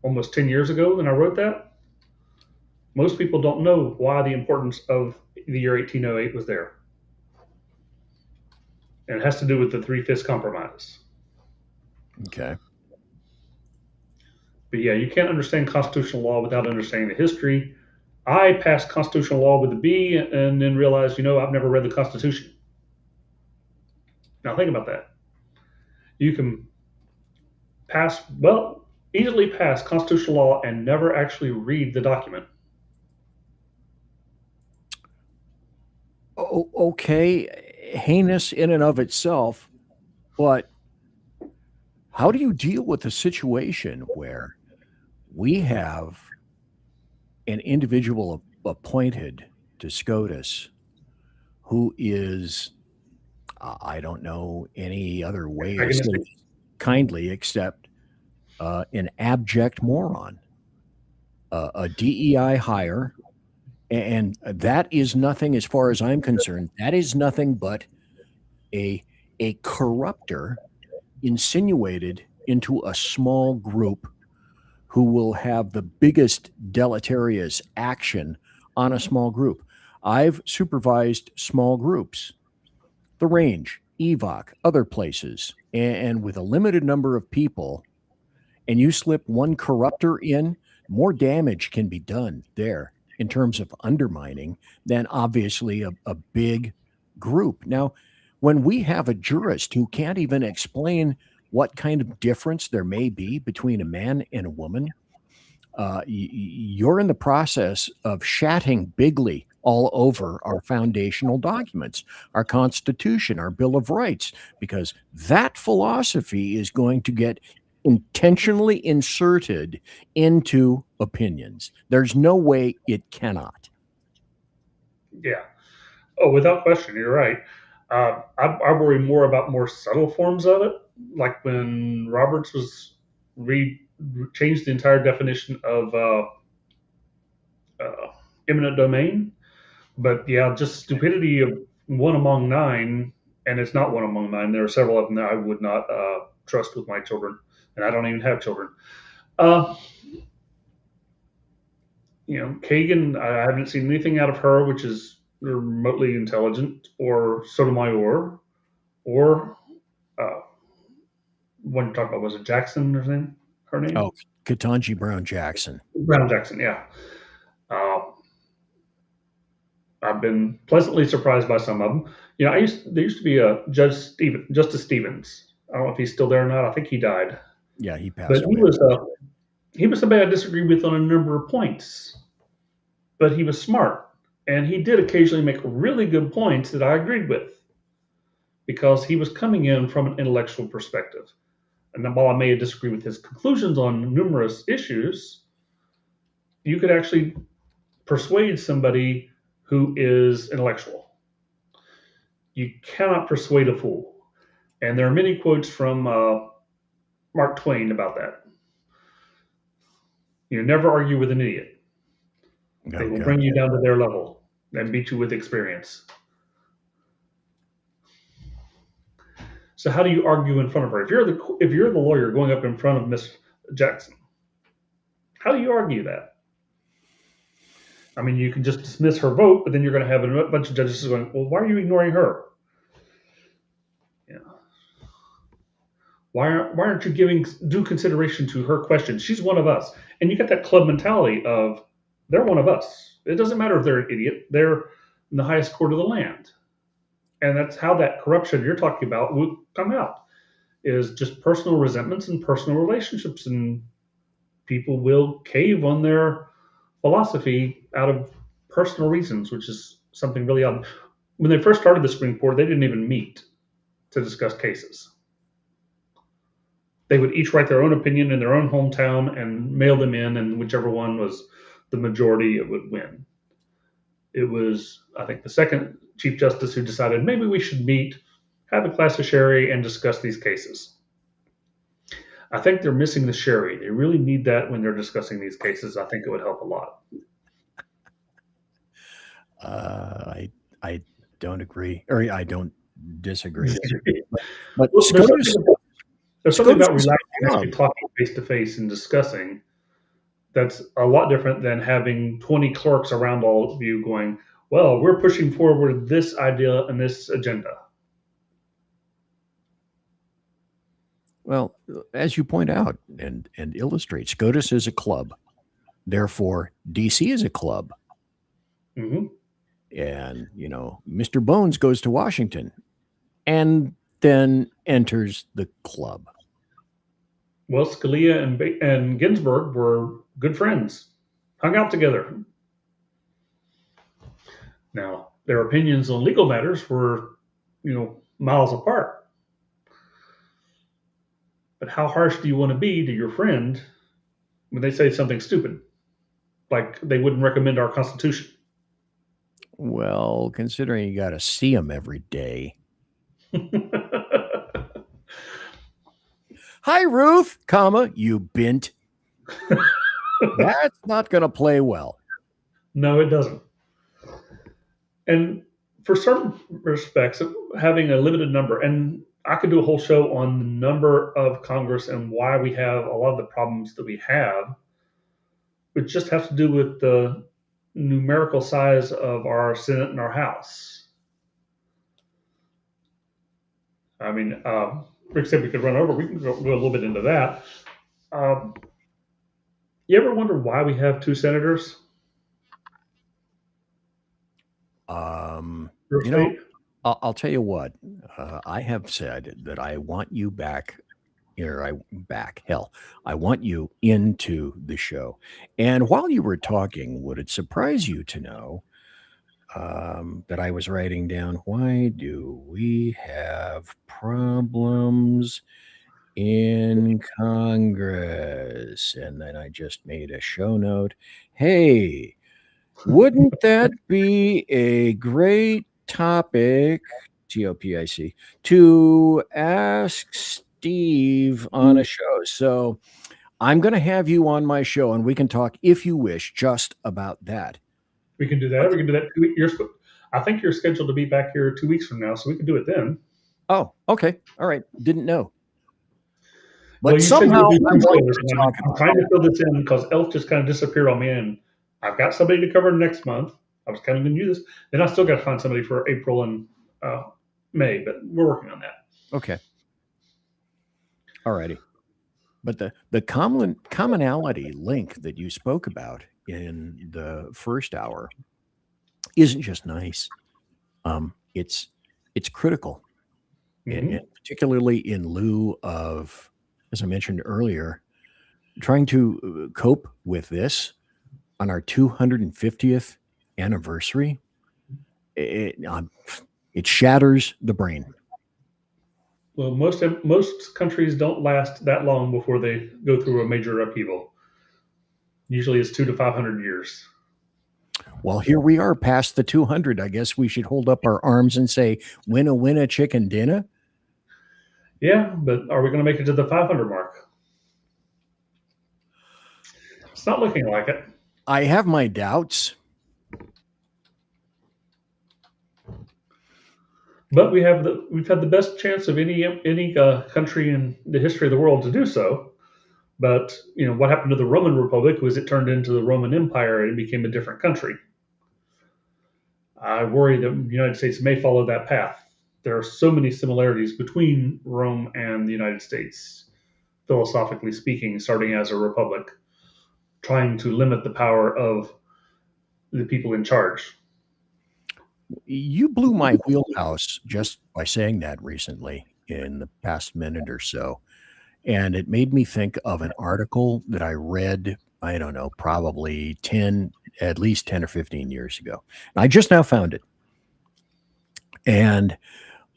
almost 10 years ago that I wrote that. Most people don't know why the importance of the year 1808 was there. And it has to do with the 3/5 compromise. Okay. But yeah, you can't understand constitutional law without understanding the history. I passed constitutional law with a B and then realized, I've never read the Constitution. Now think about that. You can easily pass constitutional law and never actually read the document. Okay, heinous in and of itself, but how do you deal with a situation where we have an individual appointed to SCOTUS who is, I don't know any other way to say it kindly except an abject moron, a DEI hire, and that is nothing, as far as I'm concerned, that is nothing but a corrupter insinuated into a small group who will have the biggest deleterious action on a small group. I've supervised small groups, the range, EVOC, other places, and with a limited number of people, and you slip one corrupter in, more damage can be done there in terms of undermining than obviously a big group. Now, when we have a jurist who can't even explain what kind of difference there may be between a man and a woman, you're in the process of shatting bigly all over our foundational documents, our Constitution, our Bill of Rights, because that philosophy is going to get intentionally inserted into opinions. There's no way it cannot. Yeah. Oh, without question, you're right. I worry more about more subtle forms of it, like when Roberts was changed the entire definition of eminent domain. But yeah, just stupidity of one among nine, and it's not one among nine. There are several of them that I would not trust with my children, and I don't even have children. Kagan, I haven't seen anything out of her which is remotely intelligent, or Sotomayor, or what you talk about, was it Jackson or something? Her name? Oh, Ketanji Brown Jackson. Brown Jackson, yeah. I've been pleasantly surprised by some of them. There used to be a Justice Stevens. I don't know if he's still there or not. I think he died. Yeah, he passed But away. he was somebody I disagreed with on a number of points. But he was smart, and he did occasionally make really good points that I agreed with, because he was coming in from an intellectual perspective. And then while I may disagree with his conclusions on numerous issues, you could actually persuade somebody who is intellectual. You cannot persuade a fool. And there are many quotes from Mark Twain about that. You never argue with an idiot. They will bring you down to their level and beat you with experience. So how do you argue in front of her? If you're the lawyer going up in front of Miss Jackson, how do you argue that? I mean, you can just dismiss her vote, but then you're going to have a bunch of judges going, well, why are you ignoring her? Yeah. Why aren't you giving due consideration to her question? She's one of us. And you get that club mentality of they're one of us. It doesn't matter if they're an idiot. They're in the highest court of the land. And that's how that corruption you're talking about would come out, is just personal resentments and personal relationships. And people will cave on their philosophy out of personal reasons, which is something really odd. When they first started the Supreme Court, they didn't even meet to discuss cases. They would each write their own opinion in their own hometown and mail them in, and whichever one was the majority, it would win. It was, I think, the second Chief Justice who decided maybe we should meet, have a glass of sherry, and discuss these cases. I think they're missing the sherry. They really need that when they're discussing these cases. I think it would help a lot. I don't agree, or I don't disagree. But Well, there's something about relaxing, actually talking face to face and discussing. That's a lot different than having 20 clerks around all of you going, well, we're pushing forward this idea and this agenda. Well, as you point out and illustrate, SCOTUS is a club. Therefore, DC is a club. Mm-hmm. And, Mr. Bones goes to Washington and then enters the club. Well, Scalia and Ginsburg were good friends, hung out together. Now, their opinions on legal matters were, miles apart. But how harsh do you want to be to your friend when they say something stupid, like they wouldn't recommend our Constitution? Well, considering you got to see them every day. Hi, Ruth, you bint. That's not going to play well. No, it doesn't. And for certain respects, having a limited number, and I could do a whole show on the number of Congress and why we have a lot of the problems that we have, which just have to do with the numerical size of our Senate and our House. I mean, Rick said we could run over. We can go a little bit into that. You ever wonder why we have two senators? I'll tell you what. I have said that I want you back here. I want you into the show. And while you were talking, would it surprise you to know that I was writing down, why do we have problems in Congress? And then I just made a show note. Hey, wouldn't that be a great topic, TOPIC, to ask Steve on a show? So I'm going to have you on my show, and we can talk, if you wish, just about that. We can do that. We can do that. I think you're scheduled to be back here 2 weeks from now, so we can do it then. Oh, okay. All right. Didn't know. But well, somehow I'm trying to fill this in because Elf just kind of disappeared on me, and I've got somebody to cover next month. I was kind of going to do this. Then I still got to find somebody for April and May, but we're working on that. Okay. All righty. But the commonality link that you spoke about in the first hour isn't just nice. It's critical, and particularly in lieu of, as I mentioned earlier, trying to cope with this on our 250th anniversary. It shatters the brain. Well, most countries don't last that long before they go through a major upheaval. Usually, it's 2 to 500 years. Well, here we are past the 200. I guess we should hold up our arms and say, winna, winna, chicken dinner. Yeah, but are we going to make it to the 500 mark? It's not looking like it. I have my doubts. But we've had the best chance of any country in the history of the world to do so. But what happened to the Roman Republic was it turned into the Roman Empire and it became a different country. I worry that the United States may follow that path. There are so many similarities between Rome and the United States, philosophically speaking, starting as a republic, trying to limit the power of the people in charge. You blew my wheelhouse just by saying that recently in the past minute or so. And it made me think of an article that I read, I don't know, probably at least 10 or 15 years ago. I just now found it. And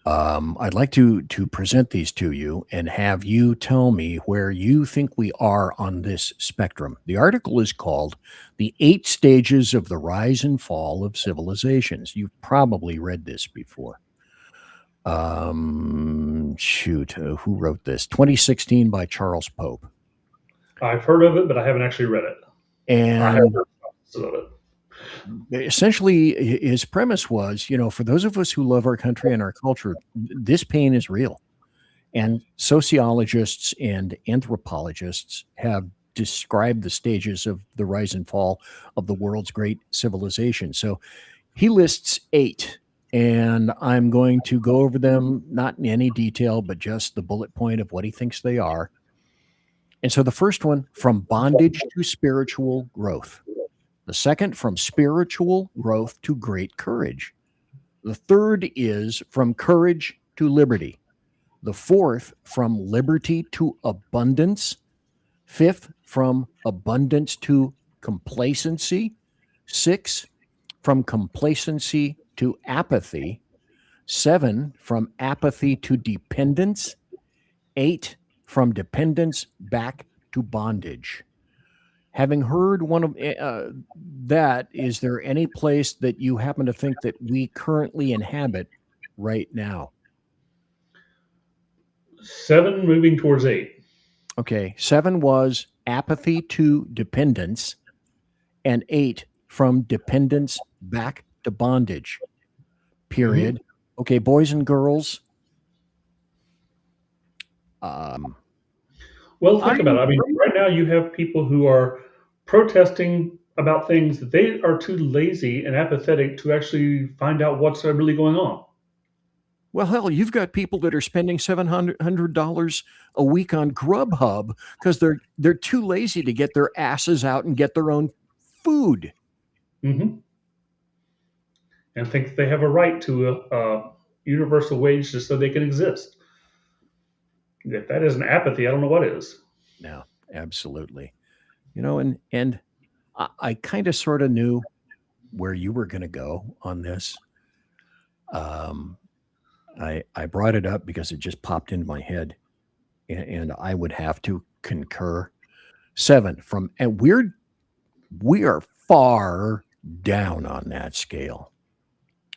I'd like to present these to you and have you tell me where you think we are on this spectrum. The article is called "The 8 Stages of the Rise and Fall of Civilizations." You've probably read this before. Who wrote this? 2016 by Charles Pope. I've heard of it, but I haven't actually read it. And I have heard of it. Essentially, his premise was, for those of us who love our country and our culture, this pain is real. And sociologists and anthropologists have described the stages of the rise and fall of the world's great civilization. So he lists 8, and I'm going to go over them, not in any detail, but just the bullet point of what he thinks they are. And so the first one, from bondage to spiritual growth. The second, from spiritual growth to great courage. The third is from courage to liberty. The fourth, from liberty to abundance. Fifth, from abundance to complacency. 6, from complacency to apathy. 7, from apathy to dependence. 8, from dependence back to bondage. Having heard one of that, is there any place that you happen to think that we currently inhabit right now? 7 moving towards 8. Okay, 7 was apathy to dependence, and 8 from dependence back to bondage. Period. Mm-hmm. Okay, boys and girls. Well, think about it. I mean, right now you have people who are protesting about things that they are too lazy and apathetic to actually find out what's really going on. Well, hell, you've got people that are spending $700 a week on Grubhub because they're too lazy to get their asses out and get their own food. Mm-hmm. And think they have a right to a universal wage just so they can exist. If that isn't apathy, I don't know what is. No, absolutely. And I kind of sort of knew where you were going to go on this. I brought it up because it just popped into my head, and I would have to concur. 7 from, and we are far down on that scale.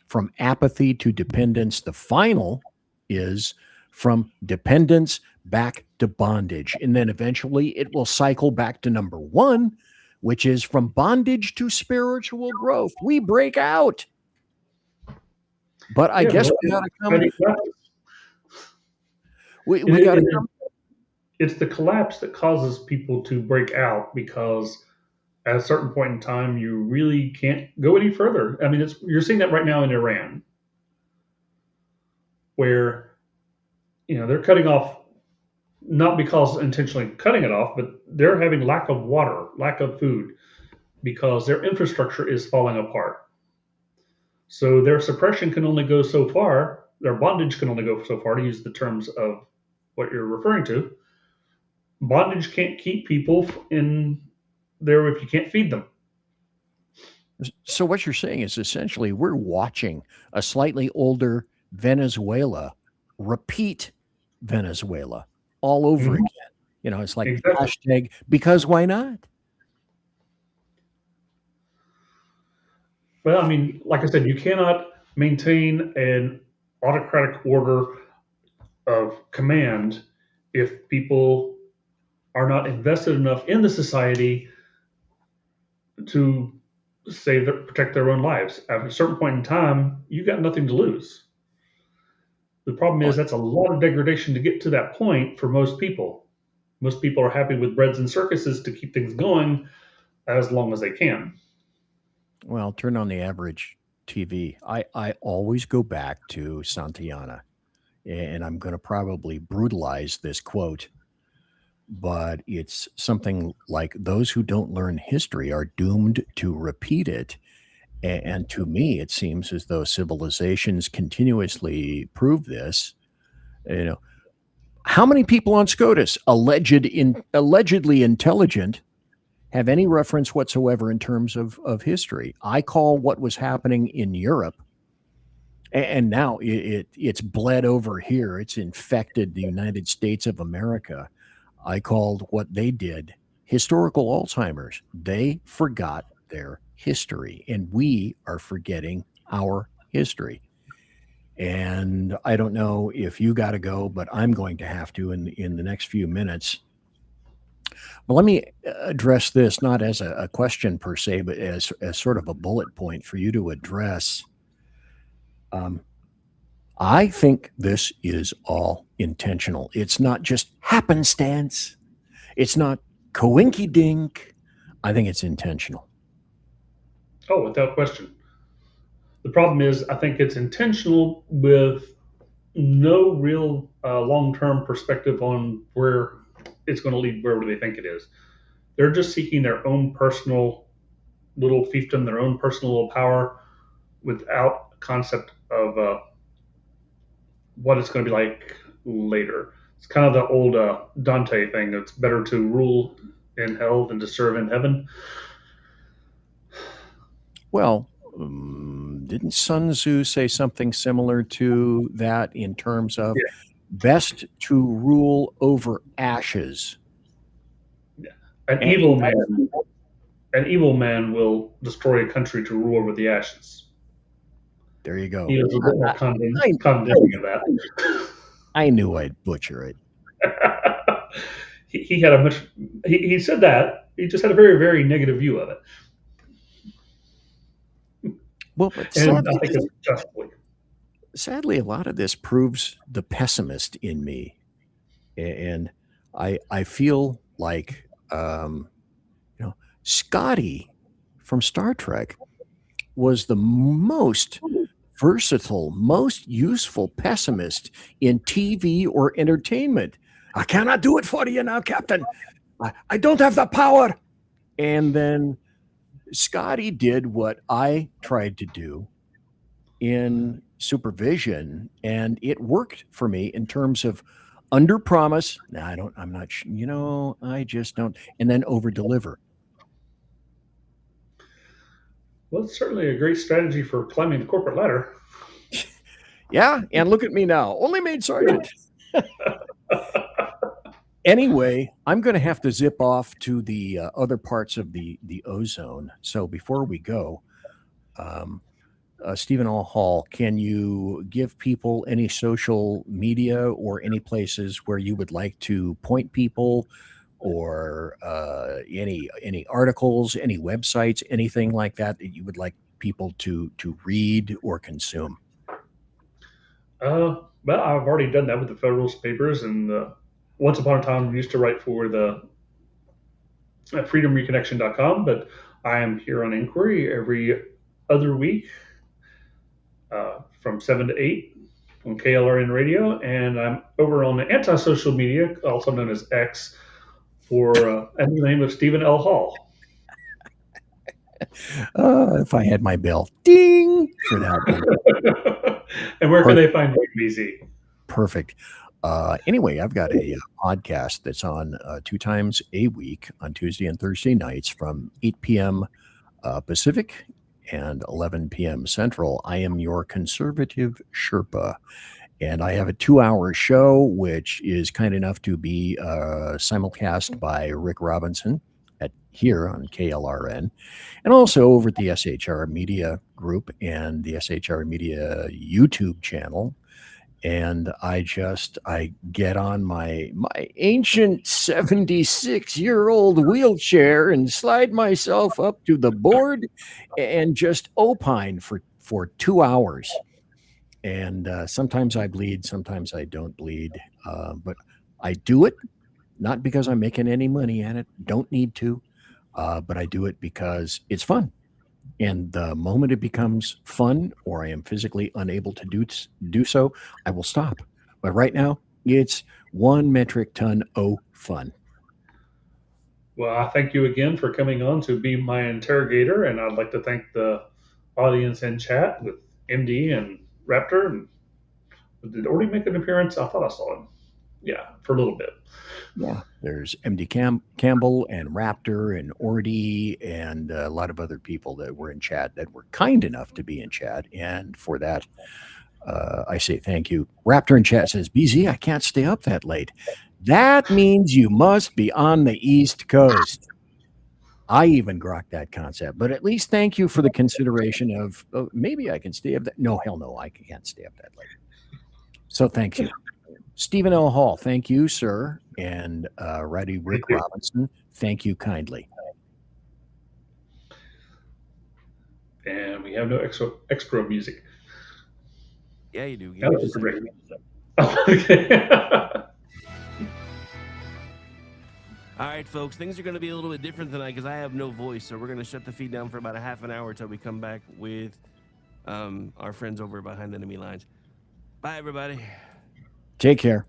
From apathy to dependence. The final is from dependence back to bondage. And then eventually it will cycle back to number 1, which is from bondage to spiritual growth. We break out. But I guess we got to come. We got to come. It's the collapse that causes people to break out, because at a certain point in time, you really can't go any further. I mean, you're seeing that right now in Iran, where they're cutting off, not because intentionally cutting it off, but they're having lack of water, lack of food, because their infrastructure is falling apart. So their suppression can only go so far. Their bondage can only go so far, to use the terms of what you're referring to. Bondage can't keep people in there if you can't feed them. So what you're saying is essentially we're watching a slightly older Venezuela repeat Venezuela all over Mhm. again. You know, it's like Exactly. hashtag because why not? Well, I mean, like I said, you cannot maintain an autocratic order of command if people are not invested enough in the society to protect their own lives. At a certain point in time, you got nothing to lose. The problem Well, is that's a lot of degradation to get to that point for most people. Most people are happy with breads and circuses to keep things going as long as they can. well, turn on the average TV. I always go back to Santayana, and I'm going to probably brutalize this quote, but it's something like those who don't learn history are doomed to repeat it. And to me, it seems as though civilizations continuously prove this. You know, how many people on SCOTUS, allegedly intelligent, have any reference whatsoever in terms of history? I call what was happening in Europe, and now it's bled over here. It's infected the United States of America. I called what they did historical Alzheimer's. They forgot their history, and we are forgetting our history. And I don't know if you got to go, but I'm going to have to in the next few minutes. Well, let me address this not as a question per se, but as sort of a bullet point for you to address. Um, I think this is all intentional. It's not just happenstance. It's not coinky dink. I think it's intentional. Oh, without question. The problem is, I think it's intentional with no real long-term perspective on where it's going to lead, wherever they think it is. They're just seeking their own personal little fiefdom, their own personal little power, without a concept of what it's going to be like later. It's kind of the old Dante thing. It's better to rule in hell than to serve in heaven. Well, didn't Sun Tzu say something similar to that in terms of Yeah. best to rule over ashes? An And evil man, an evil man will destroy a country to rule over the ashes. there you go. He was a bit more I, condemning of that. I knew I'd butcher it. He had a much. He said that he just had a very very negative view of it, Well, but and I think it's justly. sadly, a lot of this proves the pessimist in me, and I feel like Scotty from Star Trek was the most versatile, most useful pessimist in TV or entertainment. I cannot do it for you now, Captain. I don't have the power. And then Scotty did what I tried to do in supervision, and it worked for me in terms of under promise. No, I'm not, I just don't. And then over deliver. Well, it's certainly a great strategy for climbing the corporate ladder. Yeah. And look at me now, only made sergeant. Anyway, I'm going to have to zip off to the other parts of the ozone. So before we go, Stephen L. Hall, can you give people any social media or any places where you would like to point people, or any articles, any websites, anything like that that you would like people to read or consume? Well, I've already done that with the Federalist Papers, and once upon a time, I used to write for the freedomreconnection.com, but I am here on Inquiry every other week from 7 to 8 on KLRN Radio, and I'm over on the anti-social media, also known as X, under the name of Stephen L. Hall. If I had my bell, ding, for that one. And where can they find you, BZ? Perfect. Anyway, I've got a podcast that's on 2 times a week on Tuesday and Thursday nights from 8 p.m. Pacific and 11 p.m. Central. I am your conservative Sherpa. And I have a 2-hour show, which is kind enough to be simulcast by Rick Robinson here on KLRN, and also over at the SHR Media Group and the SHR Media YouTube channel. And I get on my ancient 76-year-old wheelchair and slide myself up to the board and just opine for 2 hours. And sometimes I bleed, sometimes I don't bleed, but I do it not because I'm making any money at it. Don't need to, but I do it because it's fun. And the moment it becomes fun, or I am physically unable to do so, I will stop. But right now, it's 1 metric ton fun. Well, I thank you again for coming on to be my interrogator, and I'd like to thank the audience in chat with MD and Raptor. And did Orty make an appearance? I thought I saw him. Yeah, for a little bit. Yeah, there's MD Campbell and Raptor and Orty and a lot of other people that were in chat that were kind enough to be in chat. And for that, I say thank you. Raptor in chat says, BZ, I can't stay up that late. That means you must be on the East Coast. I even grokked that concept, but at least thank you for the consideration of maybe I can stay up that. No, hell no, I can't stay up that late. So thank you. Stephen L. Hall, thank you, sir. And Righty Rick Robinson, thank you kindly. And we have no extra music. Yeah, you do. Yeah, that's great. Okay. All right, folks, things are going to be a little bit different tonight because I have no voice, so we're going to shut the feed down for about a half an hour until we come back with our friends over behind enemy lines. Bye, everybody. Take care.